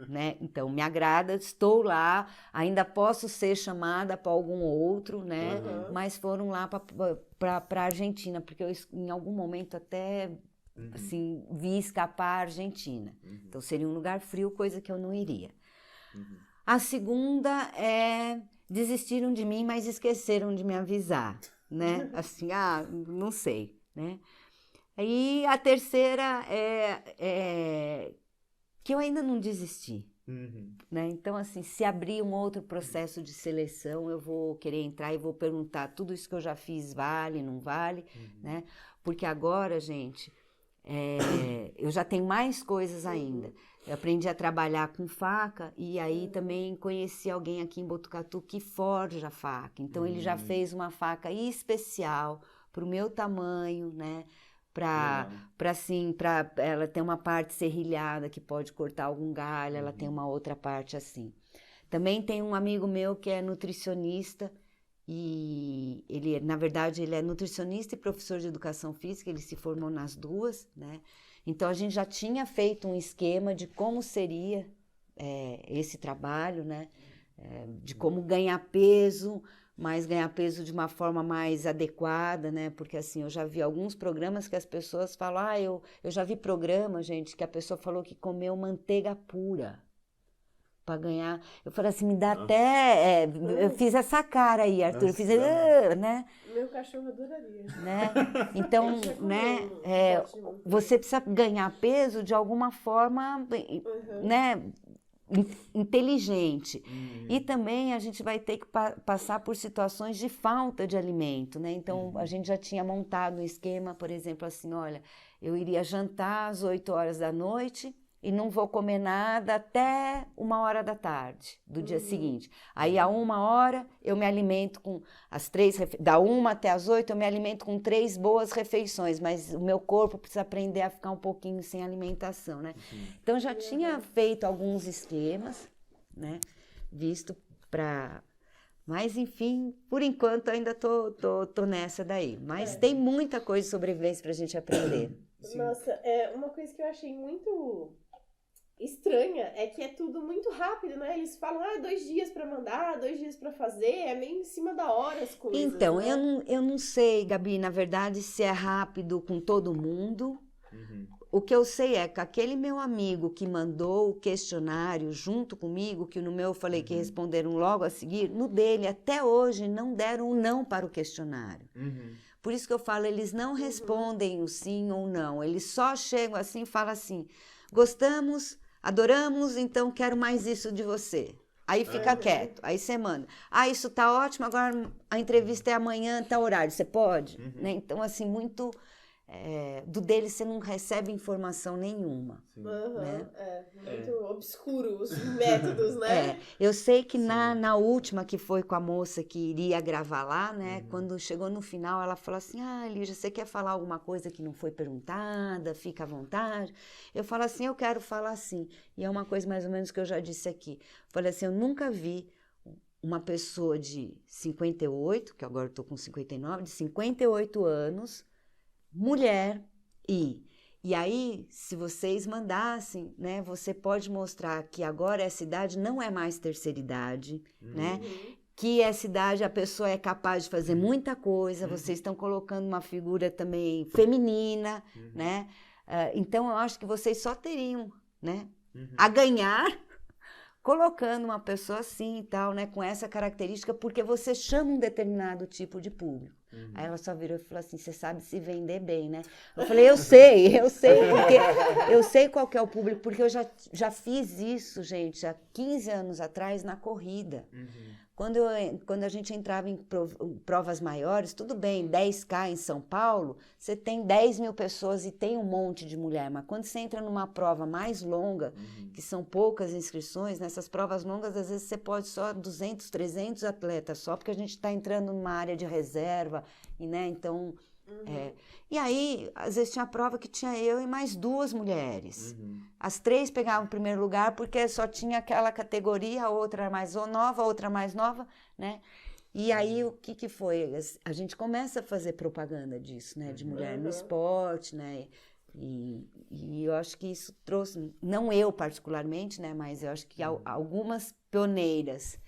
Né? Então, me agrada, estou lá, ainda posso ser chamada para algum outro, né? Mas foram lá para a Argentina, porque eu, em algum momento, até assim, vi escapar a Argentina. Então, seria um lugar frio, coisa que eu não iria. A segunda é desistiram de mim, mas esqueceram de me avisar, né? Assim, não sei, né? E a terceira é que eu ainda não desisti, né? Então, assim, se abrir um outro processo de seleção, eu vou querer entrar e vou perguntar, tudo isso que eu já fiz vale, não vale, né? Porque agora, gente, eu já tenho mais coisas ainda. Eu aprendi a trabalhar com faca e aí também conheci alguém aqui em Botucatu que forja faca. Então, ele já fez uma faca especial para o meu tamanho, né? Para ela ter uma parte serrilhada que pode cortar algum galho, ela tem uma outra parte assim. Também tem um amigo meu que é nutricionista e ele, na verdade, ele é nutricionista e professor de educação física, ele se formou nas duas, né? Então, a gente já tinha feito um esquema de como seria esse trabalho, né? De como ganhar peso, mas ganhar peso de uma forma mais adequada, né? Porque, assim, eu já vi alguns programas que as pessoas falam... eu já vi programa, gente, que a pessoa falou que comeu manteiga pura para ganhar... Eu falei assim, me dá até... eu fiz essa cara aí, Arthur. Eu fiz... né? Meu cachorro adoraria. Né? Então, né? Você precisa ganhar peso de alguma forma, né? inteligente. E também a gente vai ter que passar por situações de falta de alimento, né? Então, a gente já tinha montado um esquema, por exemplo, assim, olha, eu iria jantar às 8 horas da noite e não vou comer nada até 1h da tarde do dia seguinte. Aí, a 1h, eu me alimento com as 3... Da 1 até as 8, eu me alimento com 3 boas refeições, mas o meu corpo precisa aprender a ficar um pouquinho sem alimentação, né? Então, já tinha feito alguns esquemas, né? Visto para... Mas, enfim, por enquanto, ainda tô nessa daí. Mas tem muita coisa de sobrevivência para a gente aprender. Nossa, uma coisa que eu achei muito estranha é que é tudo muito rápido, né? Eles falam, 2 dias pra mandar, 2 dias pra fazer, é meio em cima da hora as coisas. Então, né? eu não sei, Gabi, na verdade, se é rápido com todo mundo. O que eu sei é que aquele meu amigo que mandou o questionário junto comigo, que no meu eu falei que responderam logo a seguir, no dele, até hoje, não deram um não para o questionário. Por isso que eu falo, eles não respondem o sim ou não, eles só chegam assim e falam assim, gostamos, adoramos, então quero mais isso de você. Aí fica quieto, aí você manda. Isso tá ótimo, agora a entrevista é amanhã, tá horário, você pode? Né? Então, assim, muito... do dele você não recebe informação nenhuma. Né? Muito obscuro os métodos, né? Eu sei que na última que foi com a moça que iria gravar lá, né? Quando chegou no final, ela falou assim, Lígia, você quer falar alguma coisa que não foi perguntada? Fica à vontade. Eu falo assim, eu quero falar assim. E é uma coisa mais ou menos que eu já disse aqui. Falei assim, eu nunca vi uma pessoa de 58, que agora eu tô com 59, de 58 anos, mulher, e aí, se vocês mandassem, né, você pode mostrar que agora essa idade não é mais terceira idade, né, que essa idade a pessoa é capaz de fazer muita coisa, vocês estão colocando uma figura também feminina, né, então eu acho que vocês só teriam, né, a ganhar colocando uma pessoa assim e tal, né, com essa característica, porque você chama um determinado tipo de público. Aí ela só virou e falou assim, você sabe se vender bem, né? Eu falei, eu sei, porque eu sei qual que é o público, porque eu já fiz isso, gente, há 15 anos atrás na corrida. Quando a gente entrava em provas maiores, tudo bem, 10K em São Paulo, você tem 10 mil pessoas e tem um monte de mulher, mas quando você entra numa prova mais longa, que são poucas inscrições, nessas provas longas, às vezes você pode só 200, 300 atletas só, porque a gente está entrando numa área de reserva, e, né, então... E aí, às vezes tinha prova que tinha eu e mais 2 mulheres. As 3 pegavam o primeiro lugar porque só tinha aquela categoria, a outra era mais nova, a outra mais nova, né? E aí, o que foi? A gente começa a fazer propaganda disso, né? De mulher no esporte, né? E eu acho que isso trouxe, não eu particularmente, né? Mas eu acho que algumas pioneiras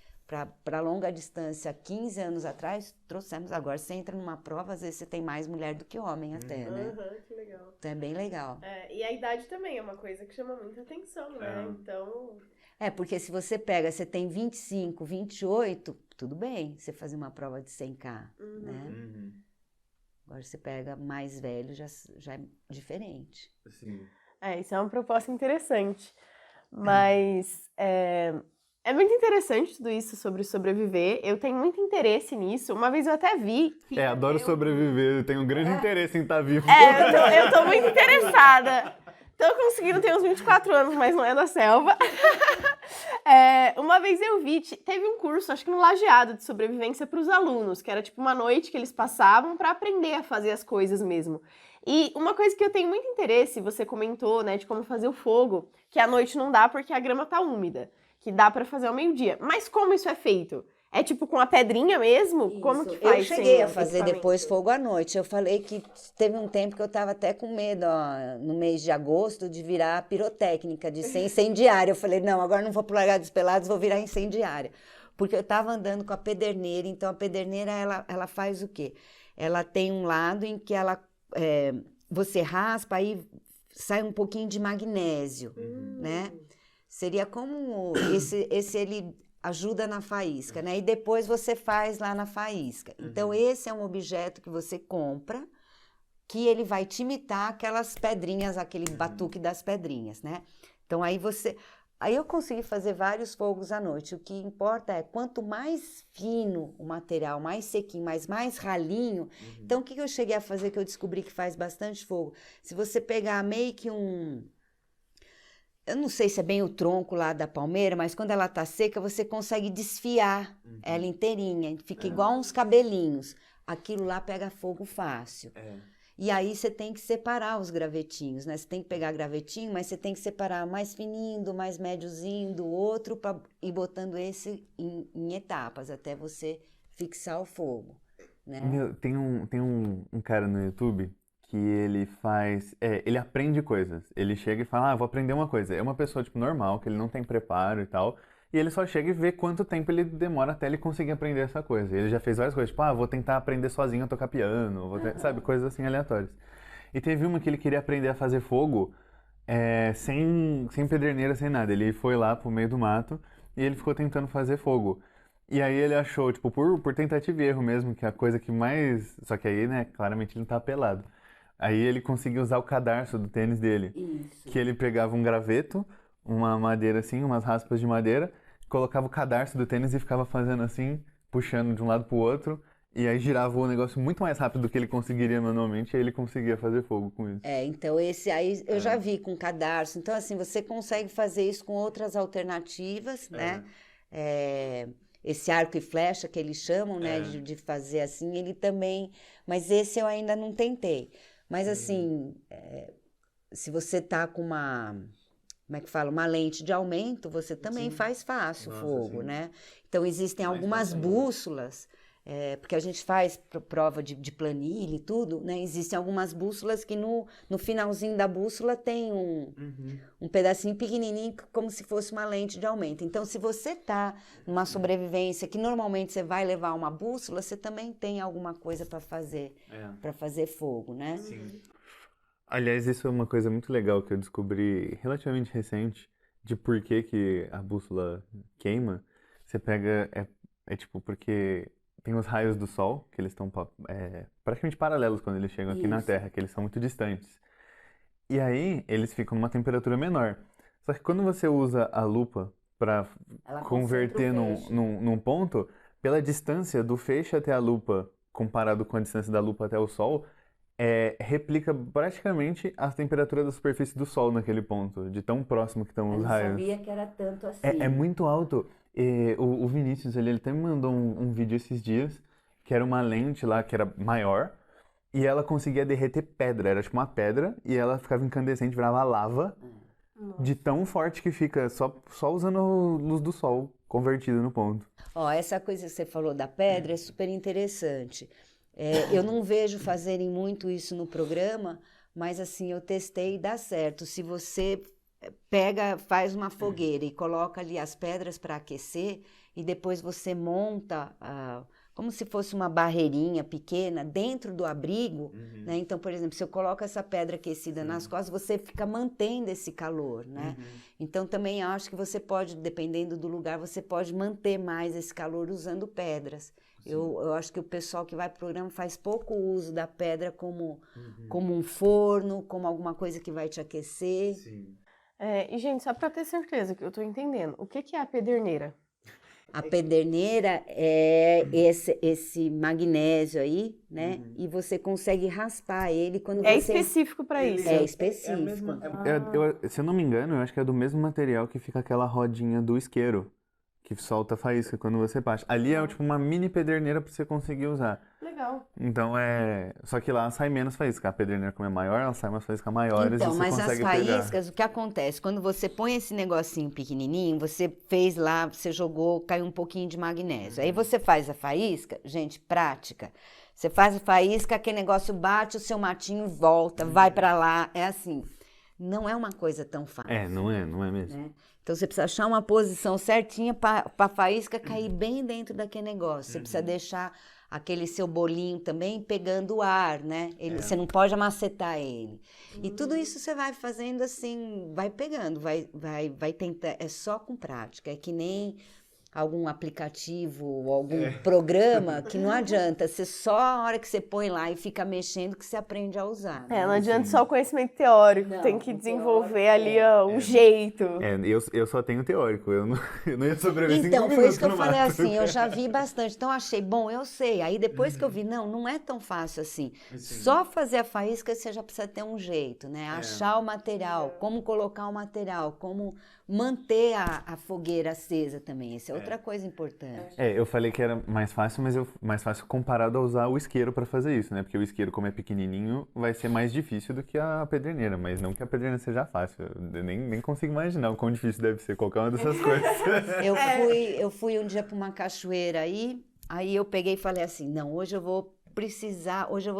para longa distância, 15 anos atrás, trouxemos. Agora, você entra numa prova, às vezes você tem mais mulher do que homem até, né? Que legal. Então, é bem legal. E a idade também é uma coisa que chama muita atenção, né? Então... porque se você tem 25, 28, tudo bem você fazer uma prova de 100K, né? Agora, você pega mais velho, já é diferente. Sim. Isso é uma proposta interessante. Mas... É muito interessante tudo isso sobre sobreviver. Eu tenho muito interesse nisso. Uma vez eu até vi... Adoro sobreviver. Eu tenho um grande interesse em estar vivo. Eu tô muito interessada. Tô conseguindo ter uns 24 anos, mas não é da selva. Uma vez eu vi... Teve um curso, acho que no Lajeado, de sobrevivência para os alunos, que era tipo uma noite que eles passavam para aprender a fazer as coisas mesmo. E uma coisa que eu tenho muito interesse, você comentou, né, de como fazer o fogo, que à noite não dá porque a grama tá úmida. Que dá pra fazer ao meio-dia. Mas como isso é feito? É tipo com a pedrinha mesmo? Isso. Como que faz? Eu cheguei a fazer depois fogo à noite. Eu falei que teve um tempo que eu tava até com medo, no mês de agosto, de virar pirotécnica, de ser incendiária. Eu falei, não, agora não vou pro Largados dos Pelados, vou virar incendiária. Porque eu tava andando com a pederneira, então a pederneira, ela faz o quê? Ela tem um lado em que você raspa, aí sai um pouquinho de magnésio, né? Seria como ele ajuda na faísca, né? E depois você faz lá na faísca. Então, esse é um objeto que você compra, que ele vai te imitar aquelas pedrinhas, aquele batuque das pedrinhas, né? Então, aí Aí eu consegui fazer vários fogos à noite. O que importa é quanto mais fino o material, mais sequinho, mais ralinho. Então, o que eu cheguei a fazer que eu descobri que faz bastante fogo? Se você pegar meio que eu não sei se é bem o tronco lá da palmeira, mas quando ela tá seca, você consegue desfiar ela inteirinha. Fica igual uns cabelinhos. Aquilo lá pega fogo fácil. E aí você tem que separar os gravetinhos, né? Você tem que pegar gravetinho, mas você tem que separar mais fininho, do mais médiozinho do outro, para ir botando esse em etapas, até você fixar o fogo, né? Tem um cara no YouTube que ele faz... ele aprende coisas. Ele chega e fala, vou aprender uma coisa. É uma pessoa, tipo, normal, que ele não tem preparo e tal. E ele só chega e vê quanto tempo ele demora até ele conseguir aprender essa coisa. Ele já fez várias coisas, tipo, vou tentar aprender sozinho a tocar piano, sabe, coisas assim aleatórias. E teve uma que ele queria aprender a fazer fogo sem pederneira, sem nada. Ele foi lá pro meio do mato e ele ficou tentando fazer fogo. E aí ele achou, tipo, por tentativa e erro mesmo, que a coisa que mais... Só que aí, né, claramente ele tá pelado. Aí ele conseguiu usar o cadarço do tênis dele. Isso. Que ele pegava um graveto, uma madeira assim, umas raspas de madeira, colocava o cadarço do tênis e ficava fazendo assim, puxando de um lado pro outro, e aí girava o negócio muito mais rápido do que ele conseguiria manualmente, e aí ele conseguia fazer fogo com isso. Então esse aí eu já vi com cadarço. Então, assim, você consegue fazer isso com outras alternativas, né? Esse arco e flecha que eles chamam, né, de fazer assim, ele também... Mas esse eu ainda não tentei. Mas, assim, se você tá com como é que fala? Uma lente de aumento, você também faz fácil fogo, né? Então, existem algumas bússolas, porque a gente faz prova de planilha e tudo, né? Existem algumas bússolas que no finalzinho da bússola tem um pedacinho pequenininho, como se fosse uma lente de aumento. Então, se você tá numa sobrevivência que normalmente você vai levar uma bússola, você também tem alguma coisa para fazer fogo, né? Sim. Aliás, isso é uma coisa muito legal que eu descobri relativamente recente, de por que a bússola queima. Você pega, tipo, porque tem os raios do sol, que eles estão praticamente paralelos quando eles chegam aqui na Terra, que eles são muito distantes. E aí, eles ficam numa temperatura menor. Só que quando você usa a lupa para converter num ponto, pela distância do feixe até a lupa, comparado com a distância da lupa até o sol, replica praticamente a temperatura da superfície do Sol naquele ponto, de tão próximo que estão os raios. Eu não sabia que era tanto assim. É muito alto. O Vinícius, ele até me mandou um vídeo esses dias, que era uma lente lá, que era maior, e ela conseguia derreter pedra. Era tipo uma pedra, e ela ficava incandescente, virava lava, de tão forte que fica, só usando a luz do sol convertida no ponto. Essa coisa que você falou da pedra é super interessante. Eu não vejo fazerem muito isso no programa, mas assim, eu testei e dá certo. Se você faz uma fogueira e coloca ali as pedras para aquecer, e depois você monta como se fosse uma barreirinha pequena dentro do abrigo, né? Então, por exemplo, se eu coloco essa pedra aquecida nas costas, você fica mantendo esse calor, né? Então, também acho que você pode, dependendo do lugar, você pode manter mais esse calor usando pedras. Eu acho que o pessoal que vai para o programa faz pouco uso da pedra como um forno, como alguma coisa que vai te aquecer. Sim. E, gente, só para ter certeza que eu estou entendendo, o que é a pederneira? A pederneira é esse magnésio aí, né? E você consegue raspar ele quando você... É específico para isso? É específico. Se eu não me engano, eu acho que é do mesmo material que fica aquela rodinha do isqueiro, que solta faísca quando você baixa. Ali é tipo uma mini pederneira para você conseguir usar. Legal. Então Só que lá sai menos faísca. A pederneira, como é maior, ela sai umas faíscas maiores e você mas consegue as faíscas, pegar. o que acontece? Quando você põe esse negocinho pequenininho, você fez lá, você jogou, caiu um pouquinho de magnésio. Aí você faz a faísca, gente, prática. Você faz a faísca, aquele negócio bate, o seu matinho volta, vai para lá. É assim. Não é uma coisa tão fácil. Não é mesmo. Né? Então, você precisa achar uma posição certinha para a faísca cair bem dentro daquele negócio. Você precisa deixar aquele seu bolinho também pegando o ar, né? Você não pode amacetar ele. E tudo isso você vai fazendo assim, vai pegando, vai tentar. É só com prática. É que nem algum aplicativo ou algum programa que não adianta, você só a hora que você põe lá e fica mexendo que você aprende a usar. Não adianta só o conhecimento teórico, Não, tem que o desenvolver teórico, ali ó, o jeito. Eu só tenho teórico, eu não ia sobreviver 5 Então, minutos foi isso que eu no falei mato. assim, eu já vi bastante, então achei bom, eu sei. Aí depois que eu vi, não é tão fácil assim. Só fazer a faísca você já precisa ter um jeito, né? Achar o material, como colocar o material, como manter a fogueira acesa também. Isso é outra coisa importante. Eu falei que era mais fácil, mas mais fácil comparado a usar o isqueiro para fazer isso, né? Porque o isqueiro, como é pequenininho, vai ser mais difícil do que a pedreneira, mas não que a pedreneira seja fácil. Eu nem consigo imaginar o quão difícil deve ser qualquer uma dessas coisas. Eu fui um dia para uma cachoeira aí eu peguei e falei assim, não, hoje eu vou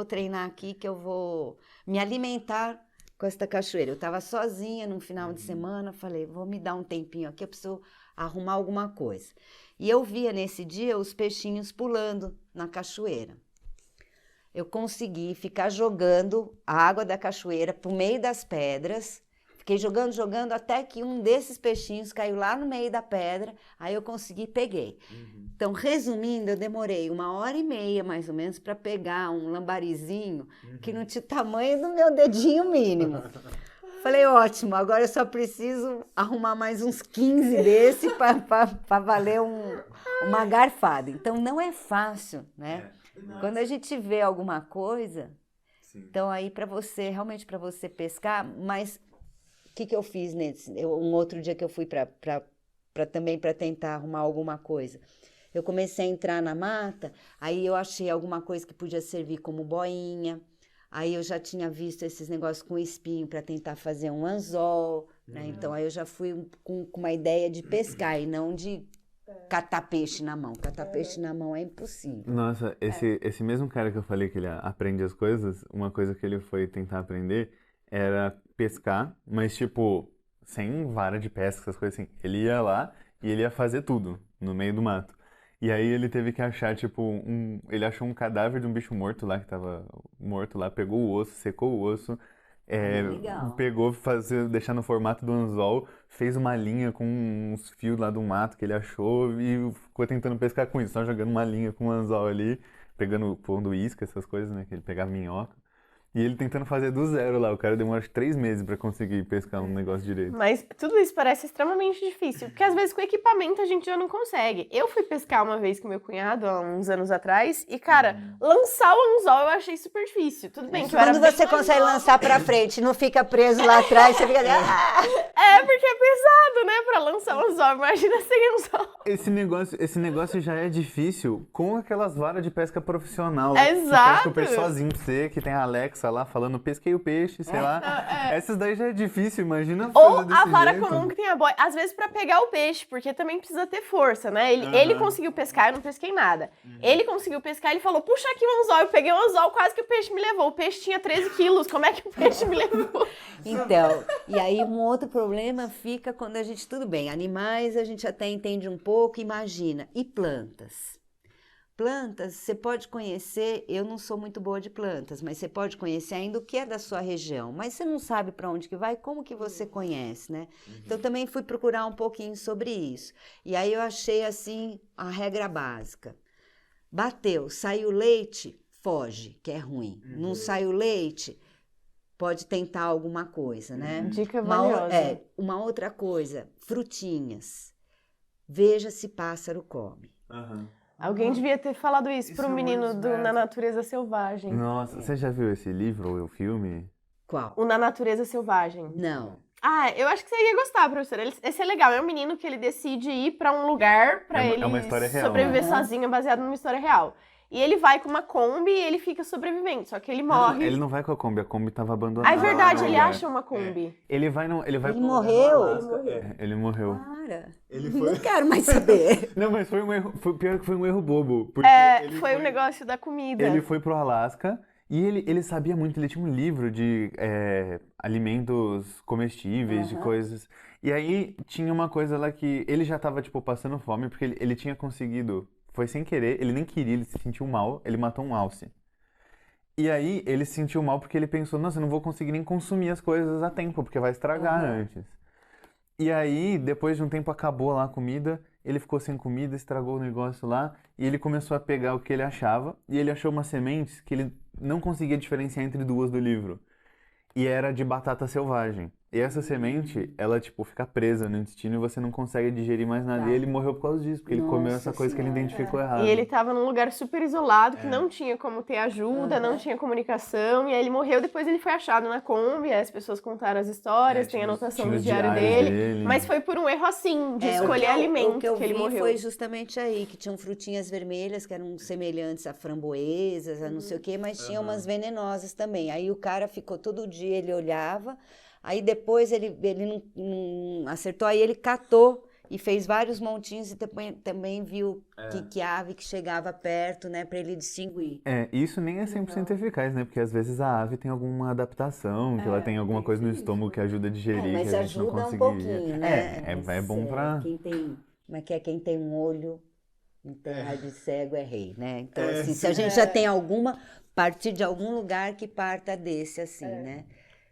treinar aqui que eu vou me alimentar com esta cachoeira. Eu estava sozinha num final de semana, falei, vou me dar um tempinho aqui, eu preciso arrumar alguma coisa. E eu via nesse dia os peixinhos pulando na cachoeira. Eu consegui ficar jogando a água da cachoeira pro meio das pedras, fiquei jogando até que um desses peixinhos caiu lá no meio da pedra, aí eu consegui e peguei. Então, resumindo, eu demorei 1h30 mais ou menos para pegar um lambarizinho que não tinha o tamanho do meu dedinho mínimo. Falei, ótimo, agora eu só preciso arrumar mais uns 15 desse para valer uma garfada. Então, não é fácil, né? Quando a gente vê alguma coisa, então aí realmente para você pescar, mas o que eu fiz um outro dia que eu fui também para tentar arrumar alguma coisa? Eu comecei a entrar na mata, aí eu achei alguma coisa que podia servir como boinha, aí eu já tinha visto esses negócios com espinho para tentar fazer um anzol, né? Então aí eu já fui com uma ideia de pescar e não de catar peixe na mão. Catar peixe na mão é impossível. Nossa, esse mesmo cara que eu falei que ele aprende as coisas, uma coisa que ele foi tentar aprender era pescar, mas tipo, sem vara de pesca, essas coisas assim. Ele ia lá e ele ia fazer tudo no meio do mato. E aí ele teve que achar, tipo, ele achou um cadáver de um bicho morto lá, que tava morto lá, pegou o osso, secou o osso, Legal. pegou, deixar no formato do anzol, fez uma linha com uns fios lá do mato que ele achou e ficou tentando pescar com isso, só jogando uma linha com um anzol ali, pondo isca, essas coisas, né, que ele pegava minhoca. E ele tentando fazer do zero lá, o cara demora 3 meses pra conseguir pescar um negócio direito. Mas tudo isso parece extremamente difícil, porque às vezes com equipamento a gente já não consegue. Eu fui pescar uma vez com meu cunhado, há uns anos atrás, e cara, lançar o anzol eu achei super difícil. Tudo bem que eu era Quando bem você mais consegue nova. lançar para frente, não fica preso lá atrás, você fica... Porque é pesado, né, pra lançar o anzol, imagina sem anzol. Esse negócio já é difícil com aquelas varas de pesca profissional. Exato. Que pesca o peixe sozinho pra você, que tem a Alexa lá falando pesquei o peixe, sei lá. Essas daí já é difícil, imagina Ou fazer desse a vara jeito. comum que tem a boia, às vezes pra pegar o peixe, porque também precisa ter força, né? Ele conseguiu pescar, eu não pesquei nada. Ele conseguiu pescar, ele falou, puxa aqui o anzol, eu peguei o anzol, quase que o peixe me levou. O peixe tinha 13 quilos, como é que o peixe me levou? Então, e aí um outro problema fica quando a gente, tudo bem, animais a gente até entende um pouco, imagina, e plantas? Plantas, você pode conhecer, eu não sou muito boa de plantas, mas você pode conhecer ainda o que é da sua região, mas você não sabe para onde que vai, como que você conhece, né? Então também fui procurar um pouquinho sobre isso. E aí eu achei assim a regra básica. Bateu, saiu leite, foge, que é ruim. Não saiu leite, pode tentar alguma coisa, né? Dica valiosa. Uma outra coisa, frutinhas. Veja se pássaro come. Alguém devia ter falado isso pro é menino muito do certo. Na Natureza Selvagem. Nossa, você já viu esse livro ou o filme? Qual? O Na Natureza Selvagem. Não. Ah, eu acho que você ia gostar, professora. Esse é legal. É um menino que ele decide ir pra um lugar pra É ele uma história real, sobreviver né? sozinho, baseado numa história real. E ele vai com uma Kombi e ele fica sobrevivendo. Só que ele morre. Ele não vai com a Kombi tava abandonada. Ah, é verdade, no ele lugar. acha uma Kombi. Ele vai Ele pro- morreu? Ele morreu. Para. Ele Não quero mais saber. Não, mas foi um erro, pior que foi um erro bobo. Porque ele Foi o negócio da comida. Ele foi pro Alasca e ele sabia muito, ele tinha um livro de alimentos comestíveis, de coisas. E aí tinha uma coisa lá que ele já tava, tipo, passando fome, porque ele tinha conseguido, foi sem querer, ele nem queria, ele se sentiu mal, ele matou um alce. E aí ele se sentiu mal porque ele pensou, nossa, eu não vou conseguir nem consumir as coisas a tempo, porque vai estragar antes. E aí, depois de um tempo, acabou lá a comida, ele ficou sem comida, estragou o negócio lá, e ele começou a pegar o que ele achava, e ele achou umas sementes que ele não conseguia diferenciar entre duas do livro. E era de batata selvagem. E essa semente, ela, tipo, fica presa no intestino e você não consegue digerir mais nada. E ele morreu por causa disso, porque ele comeu essa coisa que ele identificou errado. E ele tava num lugar super isolado, que não tinha como ter ajuda, não tinha comunicação. E aí ele morreu, depois ele foi achado na Kombi, aí as pessoas contaram as histórias, tem a anotação do diário dele. Mas foi por um erro assim, de escolher alimento que ele morreu. Foi justamente aí, que tinham frutinhas vermelhas, que eram semelhantes a framboesas, a não sei o quê, mas tinha umas venenosas também. Aí o cara ficou todo dia, ele olhava... Aí depois ele não acertou, aí ele catou e fez vários montinhos e também viu que ave que chegava perto, né, para ele distinguir. Isso nem é 100% eficaz, né, porque às vezes a ave tem alguma adaptação, que ela tem alguma coisa no estômago que ajuda a digerir, mas que a gente não ajuda conseguiria. um pouquinho, né? É bom pra... Quem tem um olho em terra de cego é rei, né? Então, assim, se a gente já tem partir de algum lugar que parta desse, assim, né?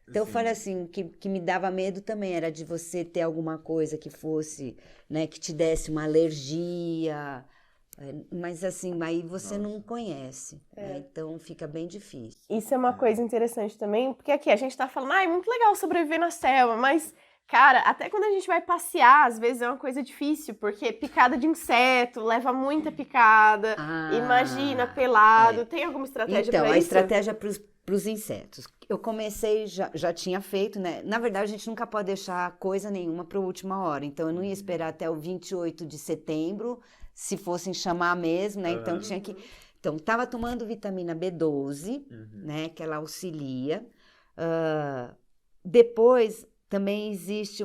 Então, eu falei assim, o que me dava medo também era de você ter alguma coisa que fosse, né, que te desse uma alergia, mas assim, aí você não conhece, né? Então fica bem difícil. Isso é uma coisa interessante também, porque aqui a gente tá falando, é muito legal sobreviver na selva, mas, cara, até quando a gente vai passear, às vezes é uma coisa difícil, porque picada de inseto, leva muita picada, imagina, pelado, tem alguma estratégia pra isso? Então, a estratégia para os insetos. Eu comecei, já tinha feito, né? Na verdade, a gente nunca pode deixar coisa nenhuma para a última hora. Então, eu não ia esperar até o 28 de setembro, se fossem chamar mesmo, né? Então, tinha que... Então, estava tomando vitamina B12, né? Que ela auxilia. Depois, também existe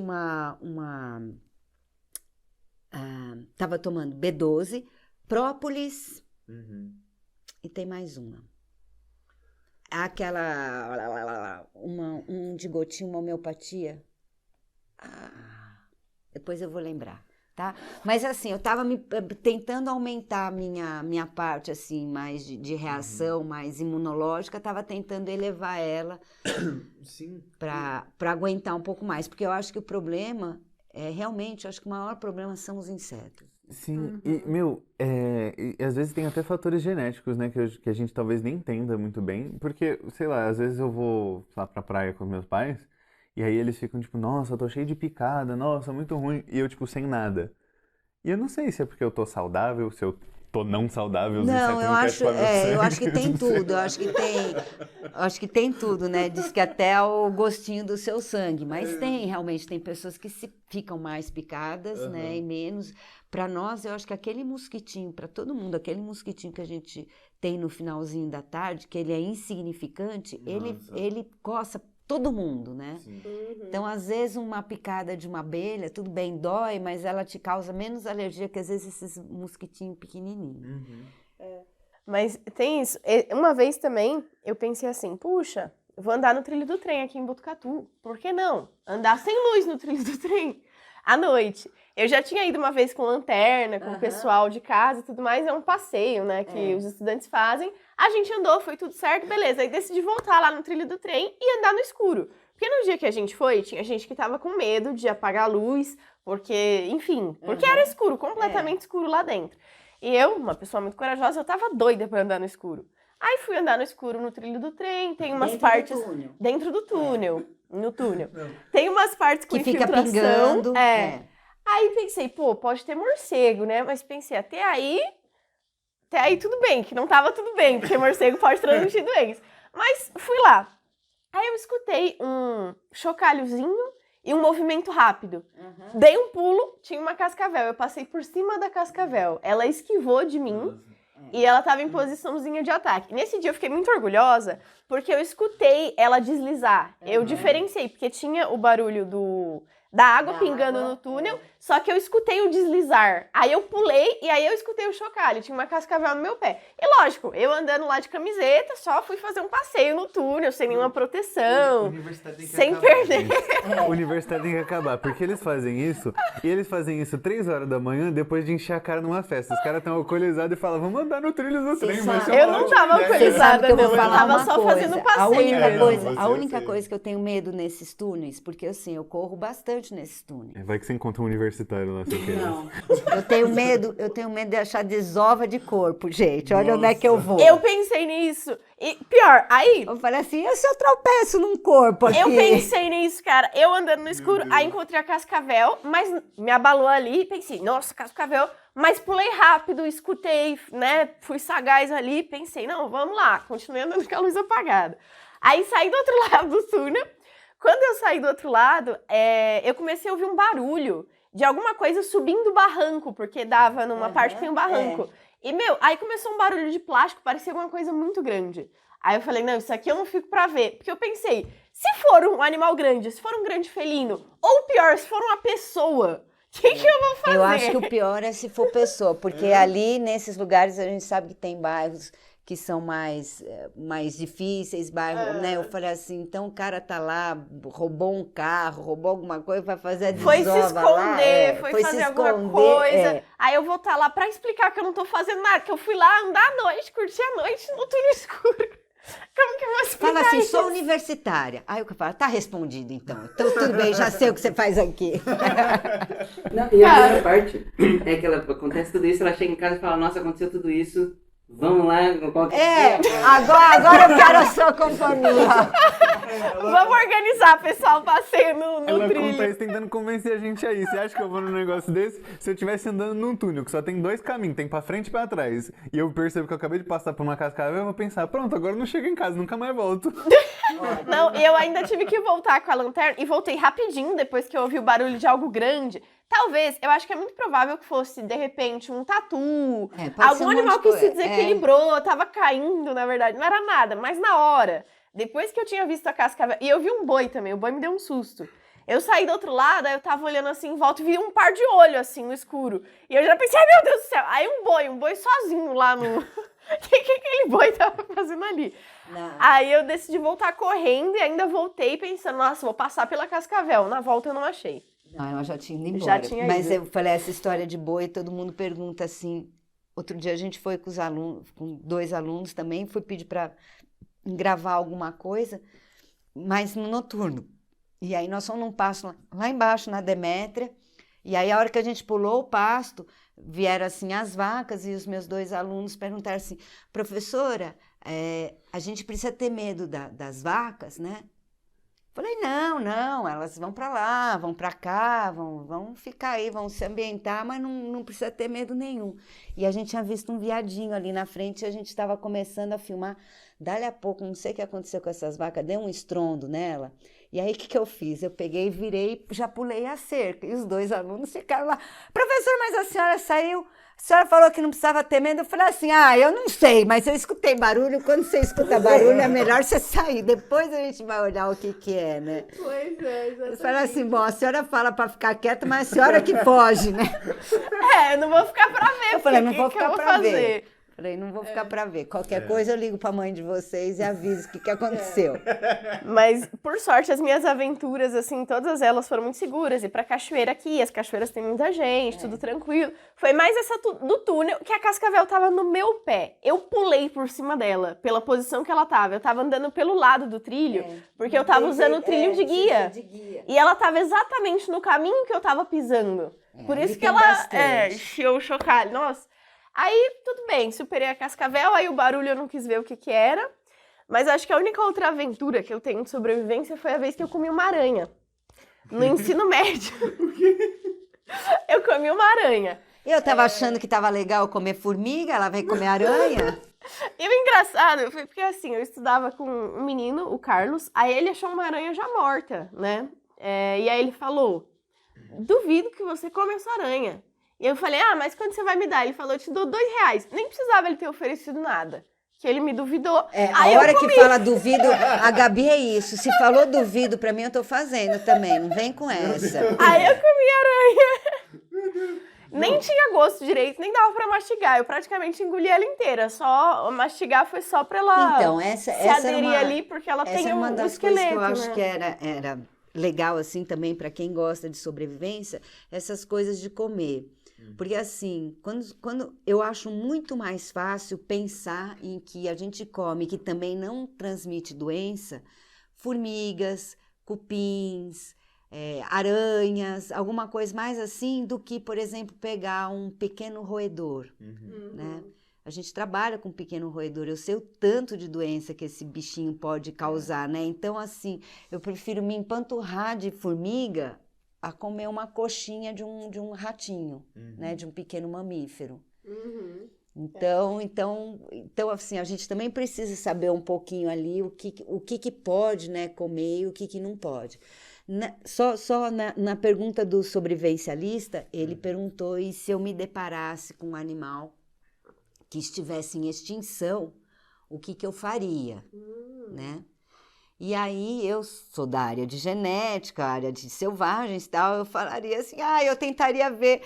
estava tomando B12, própolis e tem mais uma. Um de gotinha, uma homeopatia. Depois eu vou lembrar, tá? Mas assim, eu tava tentando aumentar a minha parte, assim, mais de reação, mais imunológica, tava tentando elevar ela para aguentar um pouco mais, porque eu acho que o problema realmente, eu acho que o maior problema são os insetos. Sim, e, e às vezes tem até fatores genéticos, né, que a gente talvez nem entenda muito bem, porque, sei lá, às vezes eu vou lá pra praia com meus pais, e aí eles ficam tipo, nossa, eu tô cheio de picada, nossa, muito ruim, e eu tipo, sem nada. E eu não sei se é porque eu tô saudável, se eu tô não saudável, os insetos não querem tomar meu sangue. Eu acho que tem tudo, eu acho que tem tudo, né, diz que até o gostinho do seu sangue, mas realmente tem pessoas que ficam mais picadas, né, e menos. Para nós, eu acho que aquele mosquitinho, para todo mundo, aquele mosquitinho que a gente tem no finalzinho da tarde, que ele é insignificante, ele coça todo mundo, né? Então, às vezes, uma picada de uma abelha, tudo bem, dói, mas ela te causa menos alergia que, às vezes, esses mosquitinhos pequenininhos. Mas tem isso. Uma vez também, eu pensei assim, puxa, eu vou andar no trilho do trem aqui em Botucatu. Por que não? Andar sem luz no trilho do trem à noite. Eu já tinha ido uma vez com lanterna, com o pessoal de casa e tudo mais, é um passeio, né, que os estudantes fazem. A gente andou, foi tudo certo, beleza. Aí decidi voltar lá no trilho do trem e andar no escuro. Porque no dia que a gente foi, tinha gente que tava com medo de apagar a luz, porque, enfim, porque era escuro, completamente escuro lá dentro. E eu, uma pessoa muito corajosa, eu tava doida pra andar no escuro. Aí fui andar no escuro no trilho do trem, tem umas partes... Dentro do túnel. No túnel. Tem umas partes com que fica infiltração. pingando. Aí pensei, pode ter morcego, né? Mas pensei, até aí tudo bem, que não tava tudo bem, porque morcego pode transmitir doença. Mas fui lá. Aí eu escutei um chocalhozinho e um movimento rápido. Dei um pulo, tinha uma cascavel. Eu passei por cima da cascavel. Ela esquivou de mim. E ela tava em posiçãozinha de ataque. Nesse dia eu fiquei muito orgulhosa, porque eu escutei ela deslizar. Eu diferenciei, porque tinha o barulho da água pingando no túnel, só que eu escutei o deslizar. Aí eu pulei e aí eu escutei o chocalho. Tinha uma cascavel no meu pé. E lógico, eu andando lá de camiseta, só fui fazer um passeio no túnel, sem nenhuma proteção, sem perder. A universidade tem que acabar, porque eles fazem isso, e eles fazem isso 3 horas da manhã, depois de encher a cara numa festa. Os caras estão alcoolizados e falam, vamos andar no trilho do trem. Mas eu não tava alcoolizada, não. Eu tava só fazendo passeio. A única coisa que eu tenho medo nesses túneis, porque assim, eu corro bastante noite nesse túnel. Vai que você encontra um universitário lá sem querer. Não, eu tenho medo de achar desova de corpo, gente. Olha onde é que eu vou. Eu pensei nisso. E pior, aí... Eu falei assim, e se eu tropeço num corpo aqui? Eu pensei nisso, cara. Eu andando no escuro, aí encontrei a cascavel, mas me abalou ali e pensei, nossa, cascavel. Mas pulei rápido, escutei, né? Fui sagaz ali, pensei, não, vamos lá. Continuei andando com a luz apagada. Aí saí do outro lado do túnel. Quando eu saí do outro lado, eu comecei a ouvir um barulho de alguma coisa subindo o barranco, porque dava numa parte que tem um barranco. E, aí começou um barulho de plástico, parecia alguma coisa muito grande. Aí eu falei, não, isso aqui eu não fico pra ver. Porque eu pensei, se for um animal grande, se for um grande felino, ou pior, se for uma pessoa, o que eu vou fazer? Eu acho que o pior é se for pessoa, porque ali, nesses lugares, a gente sabe que tem bairros que são mais difíceis, bairros, né? Eu falei assim, então o cara tá lá, roubou um carro, roubou alguma coisa, vai fazer a desova foi se esconder, lá, foi fazer alguma coisa. Aí eu vou estar lá pra explicar que eu não tô fazendo nada, que eu fui lá andar à noite, curtir a noite no túnel escuro. Como que eu vou explicar Fala assim, isso? sou universitária. Aí eu falo, tá respondido então. Então tudo bem, já sei o que você faz aqui. Não, e a melhor parte é que acontece tudo isso, ela chega em casa e fala, nossa, aconteceu tudo isso, vamos lá, qualquer dia. Agora eu quero a sua companhia. Vamos organizar, pessoal, passeio no Ela trilho. conta isso tentando convencer a gente aí. Você acha que eu vou num negócio desse? Se eu estivesse andando num túnel, que só tem 2 caminhos, tem pra frente e pra trás, e eu percebo que eu acabei de passar por uma cascavel, eu vou pensar, pronto, agora eu não chego em casa, nunca mais volto. Não, eu ainda tive que voltar com a lanterna e voltei rapidinho depois que eu ouvi o barulho de algo grande. Talvez, eu acho que é muito provável que fosse, de repente, um tatu, pode ser algum um monte animal de que se coisa. desequilibrou, tava caindo, na verdade, não era nada, mas na hora, depois que eu tinha visto a cascavel, e eu vi um boi também, o boi me deu um susto. Eu saí do outro lado, aí eu tava olhando assim em volta e vi um par de olho, assim, no escuro. E eu já pensei, ai meu Deus do céu, aí um boi sozinho lá no... O que aquele boi tava fazendo ali? Não. Aí eu decidi voltar correndo e ainda voltei pensando, nossa, vou passar pela cascavel. Na volta eu não achei. Não, ela já tinha ido embora. Já tinha Mas ido. eu falei, essa história de boi, todo mundo pergunta assim. Outro dia a gente foi com os alunos, com 2 alunos também, fui pedir para gravar alguma coisa, mas no noturno. E aí nós fomos num pasto lá embaixo, na Demétria, e aí a hora que a gente pulou o pasto, vieram assim as vacas e os meus 2 alunos perguntaram assim, professora, a gente precisa ter medo das vacas, né? Falei, não, elas vão para lá, vão para cá, vão ficar aí, vão se ambientar, mas não precisa ter medo nenhum. E a gente tinha visto um viadinho ali na frente e a gente estava começando a filmar. Dali a pouco, não sei o que aconteceu com essas vacas, deu um estrondo nela. E aí, o que eu fiz? Eu peguei, virei, já pulei a cerca. E os 2 alunos ficaram lá. Professor, mas a senhora saiu... A senhora falou que não precisava ter medo. Eu falei assim, eu não sei, mas eu escutei barulho. Quando você escuta barulho, é melhor você sair. Depois a gente vai olhar o que é, né? Pois é, exatamente. Eu falei assim, bom, a senhora fala para ficar quieta, mas a senhora que foge, né? Eu não vou ficar pra ver. Eu falei, não o vou que ficar eu vou para fazer? ver. Falei, não vou ficar para ver. Qualquer coisa eu ligo para a mãe de vocês e aviso o que aconteceu. Mas, por sorte, as minhas aventuras, assim, todas elas foram muito seguras. E pra cachoeira aqui, as cachoeiras tem muita gente, tudo tranquilo. Foi mais essa do túnel, que a cascavel tava no meu pé. Eu pulei por cima dela, pela posição que ela tava. Eu tava andando pelo lado do trilho, porque eu tava usando o trilho de guia. E ela tava exatamente no caminho que eu tava pisando. Por isso que ela encheu o chocalho. Nossa. Aí, tudo bem, superei a cascavel, aí o barulho eu não quis ver o que era. Mas acho que a única outra aventura que eu tenho de sobrevivência foi a vez que eu comi uma aranha. No ensino médio. Eu comi uma aranha. Eu tava achando que tava legal comer formiga, ela vai comer aranha. E o engraçado foi porque assim, eu estudava com um menino, o Carlos, aí ele achou uma aranha já morta, né? E aí ele falou, duvido que você come essa aranha. E eu falei, mas quando você vai me dar? Ele falou, eu te dou R$2. Nem precisava ele ter oferecido nada. Que ele me duvidou. A hora que fala duvido, a Gabi é isso. Se falou duvido pra mim, eu tô fazendo também. Não vem com essa. Aí eu comi aranha. Nem tinha gosto direito, nem dava pra mastigar. Eu praticamente engoli ela inteira. Só mastigar foi só pra ela se aderir ali, porque ela tem uma um das esqueleto, coisas que eu acho né? que era legal, assim, também para quem gosta de sobrevivência, essas coisas de comer. Porque, assim, quando eu acho muito mais fácil pensar em que a gente come, que também não transmite doença, formigas, cupins, aranhas, alguma coisa mais assim do que, por exemplo, pegar um pequeno roedor, né? A gente trabalha com pequeno roedor, eu sei o tanto de doença que esse bichinho pode causar, né? Então, assim, eu prefiro me empanturrar de formiga a comer uma coxinha de um ratinho, né? De um pequeno mamífero. Então, assim, a gente também precisa saber um pouquinho ali o que pode, né, comer e o que não pode. Na pergunta do sobrevivencialista, ele perguntou e se eu me deparasse com um animal que estivesse em extinção, o que eu faria, né? E aí, eu sou da área de genética, área de selvagens e tal, eu falaria assim, eu tentaria ver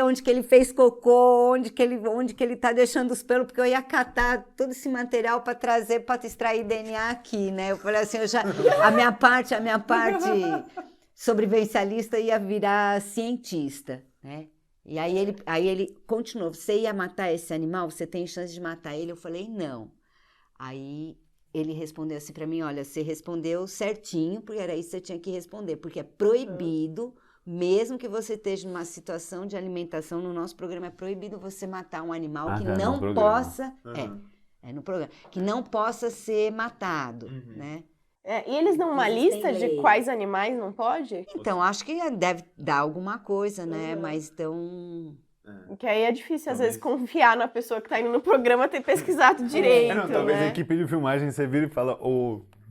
onde que ele fez cocô, onde que ele tá deixando os pelos, porque eu ia catar todo esse material para trazer, para extrair DNA aqui, né? Eu falei assim, a minha parte sobrevivencialista ia virar cientista, né? E aí ele continuou, você ia matar esse animal? Você tem chance de matar ele? Eu falei, não. Aí ele respondeu assim para mim, olha, você respondeu certinho, porque era isso que você tinha que responder, porque é proibido, mesmo que você esteja numa situação de alimentação, no nosso programa é proibido você matar um animal que não possa... no programa. Que não possa ser matado, né? E eles dão uma lista de quais animais não pode? Então, acho que deve dar alguma coisa, né? Mas então... Que aí é difícil, às vezes, confiar na pessoa que tá indo no programa ter pesquisado direito, talvez né? a equipe de filmagem, você vira e fala,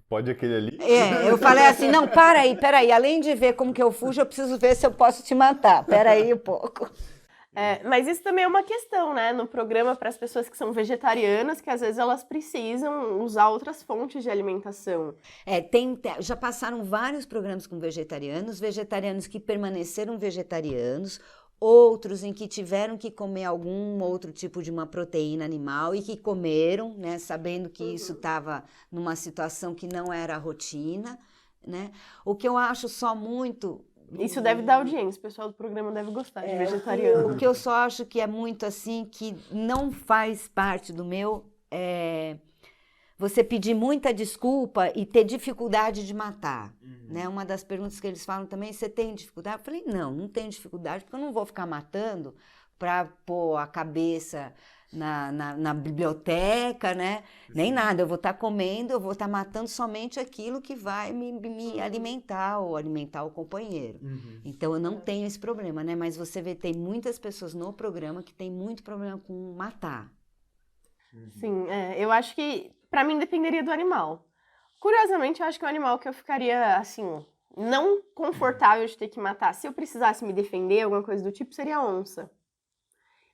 pode aquele ali? Eu falei assim, não, peraí, além de ver como que eu fujo, eu preciso ver se eu posso te matar, peraí um pouco. Mas isso também é uma questão, né, no programa para as pessoas que são vegetarianas, que às vezes elas precisam usar outras fontes de alimentação. Já passaram vários programas com vegetarianos que permaneceram vegetarianos, outros em que tiveram que comer algum outro tipo de uma proteína animal e que comeram, né, sabendo que isso estava numa situação que não era a rotina, né? O que eu acho só muito... Isso deve dar audiência, o pessoal do programa deve gostar de vegetariano. O que eu só acho que é muito assim, que não faz parte do meu, você pedir muita desculpa e ter dificuldade de matar, né? Uma das perguntas que eles falam também, você tem dificuldade? Eu falei, não tenho dificuldade, porque eu não vou ficar matando para pôr a cabeça na biblioteca, né? Nem nada, eu vou estar comendo, eu vou estar matando somente aquilo que vai me alimentar ou alimentar o companheiro. Então, eu não tenho esse problema, né? Mas você vê, tem muitas pessoas no programa que tem muito problema com matar. Sim, eu acho que, pra mim, dependeria do animal. Curiosamente, eu acho que é um animal que eu ficaria, assim, não confortável de ter que matar. Se eu precisasse me defender, alguma coisa do tipo, seria a onça.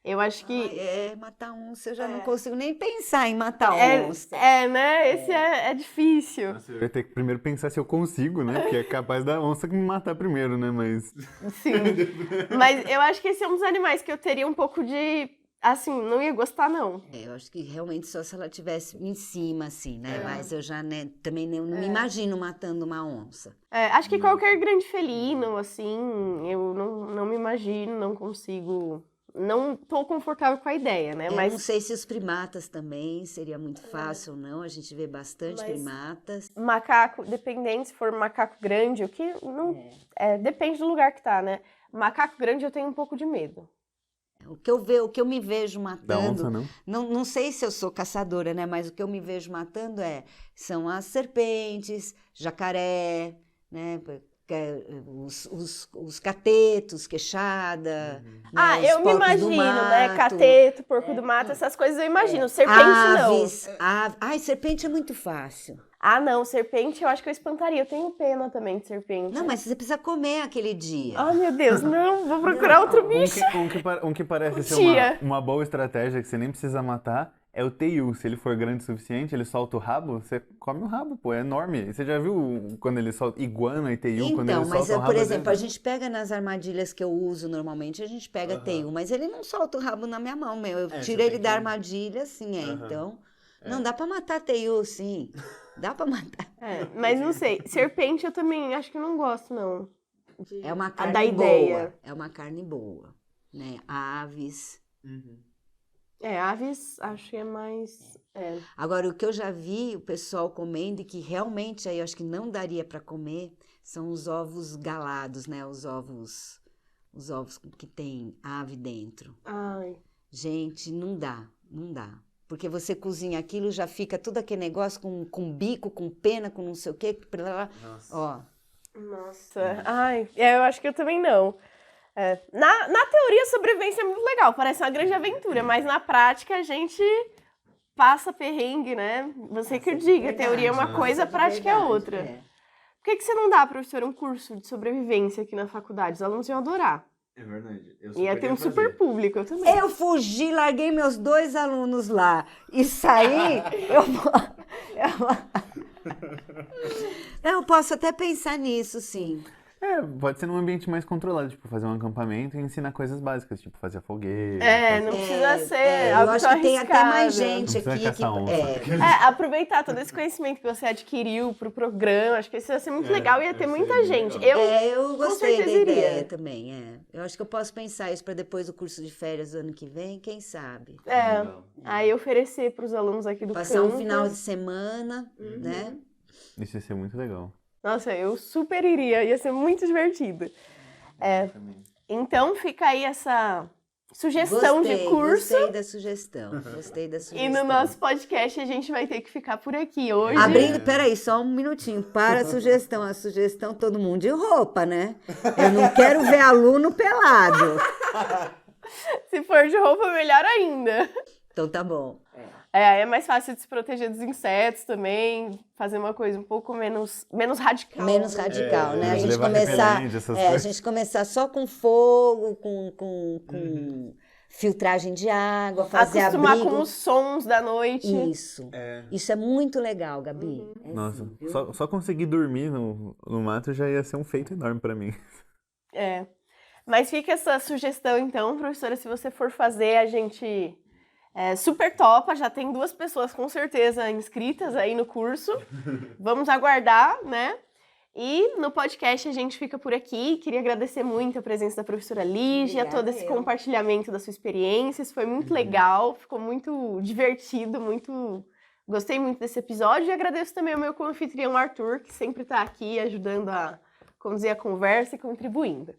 Eu acho que... matar onça, eu já não consigo nem pensar em matar onça. Né? Esse é difícil. Você vai ter que primeiro pensar se eu consigo, né? Porque é capaz da onça me matar primeiro, né? Mas... Sim. Mas eu acho que esse é um dos animais que eu teria um pouco de... Assim, não ia gostar, não. Eu acho que realmente só se ela estivesse em cima, assim, né? Mas eu já também não me imagino matando uma onça. Acho que qualquer grande felino, assim, eu não me imagino, não consigo... Não tô confortável com a ideia, né? Mas não sei se os primatas também seria muito fácil ou não. A gente vê bastante primatas. Macaco, dependendo se for macaco grande, o que não... depende do lugar que tá, né? Macaco grande eu tenho um pouco de medo. O que eu me vejo matando... Da onça, não sei se eu sou caçadora, né? Mas o que eu me vejo matando são as serpentes, jacaré, né? Os catetos, queixada. Né, eu me imagino, né? Cateto, porco do mato, essas coisas eu imagino. Serpente aves, não. Serpente é muito fácil. Não, serpente eu acho que eu espantaria. Eu tenho pena também de serpente. Não, mas você precisa comer aquele dia. Meu Deus, não, vou procurar outro bicho. Um que parece ser uma boa estratégia que você nem precisa matar é o teiu. Se ele for grande o suficiente, ele solta o rabo, você come o rabo, pô, é enorme. Você já viu quando ele solta iguana e teiu, quando ele solta o rabo? Por exemplo, a gente pega nas armadilhas que eu uso normalmente, a gente pega teiu, mas ele não solta o rabo na minha mão, eu tiro ele da armadilha, assim, então... Não, dá pra matar teiu, sim. Dá pra matar. Mas não sei, serpente eu também acho que não gosto, não. É uma carne da boa. Ideia. É uma carne boa, né? Aves... Aves, acho que é mais... Agora, o que eu já vi o pessoal comendo e que realmente aí eu acho que não daria para comer são os ovos galados, né? Os ovos que tem ave dentro. Ai. Gente, não dá. Porque você cozinha aquilo, já fica tudo aquele negócio com bico, com pena, com não sei o quê. Nossa. Ó. Nossa. Ai, eu acho que eu também não. Na teoria, a sobrevivência é muito legal, parece uma grande aventura, mas na prática a gente passa perrengue, né? Você que diga, a teoria é uma coisa, a prática é outra. Por que você não dá, professora, um curso de sobrevivência aqui na faculdade? Os alunos iam adorar. É verdade. Ia ter um super público, eu também. Eu fugi, larguei meus 2 alunos lá e saí. Eu posso até pensar nisso, sim. Pode ser num ambiente mais controlado, tipo, fazer um acampamento e ensinar coisas básicas, tipo, fazer fogueira. Não precisa ser eu algo acho tão que tem até mais arriscado. gente Não precisa aqui caçar onça. Aproveitar todo esse conhecimento que você adquiriu pro programa, acho que isso ia ser muito legal e ia ter muita gente. Eu gostei da certeza ideia iria. também, Eu acho que eu posso pensar isso para depois do curso de férias do ano que vem, quem sabe. Aí oferecer pros alunos aqui do Passar um campus. final de semana, né? Isso ia ser muito legal. Nossa, eu super iria, ia ser muito divertido. Então fica aí essa sugestão de curso. Gostei da sugestão. E no nosso podcast a gente vai ter que ficar por aqui hoje. Abrindo, peraí, só um minutinho. Para a sugestão, todo mundo de roupa, né? Eu não quero ver aluno pelado. Se for de roupa, melhor ainda. Então tá bom. É mais fácil de se proteger dos insetos também, fazer uma coisa um pouco menos radical. Menos radical, né? levar repelente, essas a coisas. gente começar só com fogo, com filtragem de água, fazer Acostumar abrigo. com os sons da noite. Isso. Isso é muito legal, Gabi. Nossa, só conseguir dormir no mato já ia ser um feito enorme pra mim. Mas fica essa sugestão então, professora, se você for fazer, a gente super topa, já tem 2 pessoas com certeza inscritas aí no curso. Vamos aguardar, né? E no podcast a gente fica por aqui. Queria agradecer muito a presença da professora Lígia, todo esse compartilhamento da sua experiência. Isso foi muito legal, ficou muito divertido, gostei muito desse episódio. E agradeço também ao meu co-anfitrião Arthur, que sempre está aqui ajudando a conduzir a conversa e contribuindo.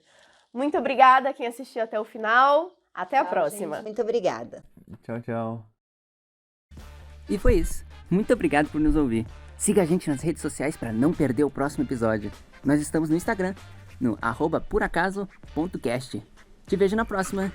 Muito obrigada a quem assistiu até o final. Até a próxima. Gente, muito obrigada. Tchau, tchau. E foi isso. Muito obrigado por nos ouvir. Siga a gente nas redes sociais para não perder o próximo episódio. Nós estamos no Instagram, no @puracaso.cast. Te vejo na próxima.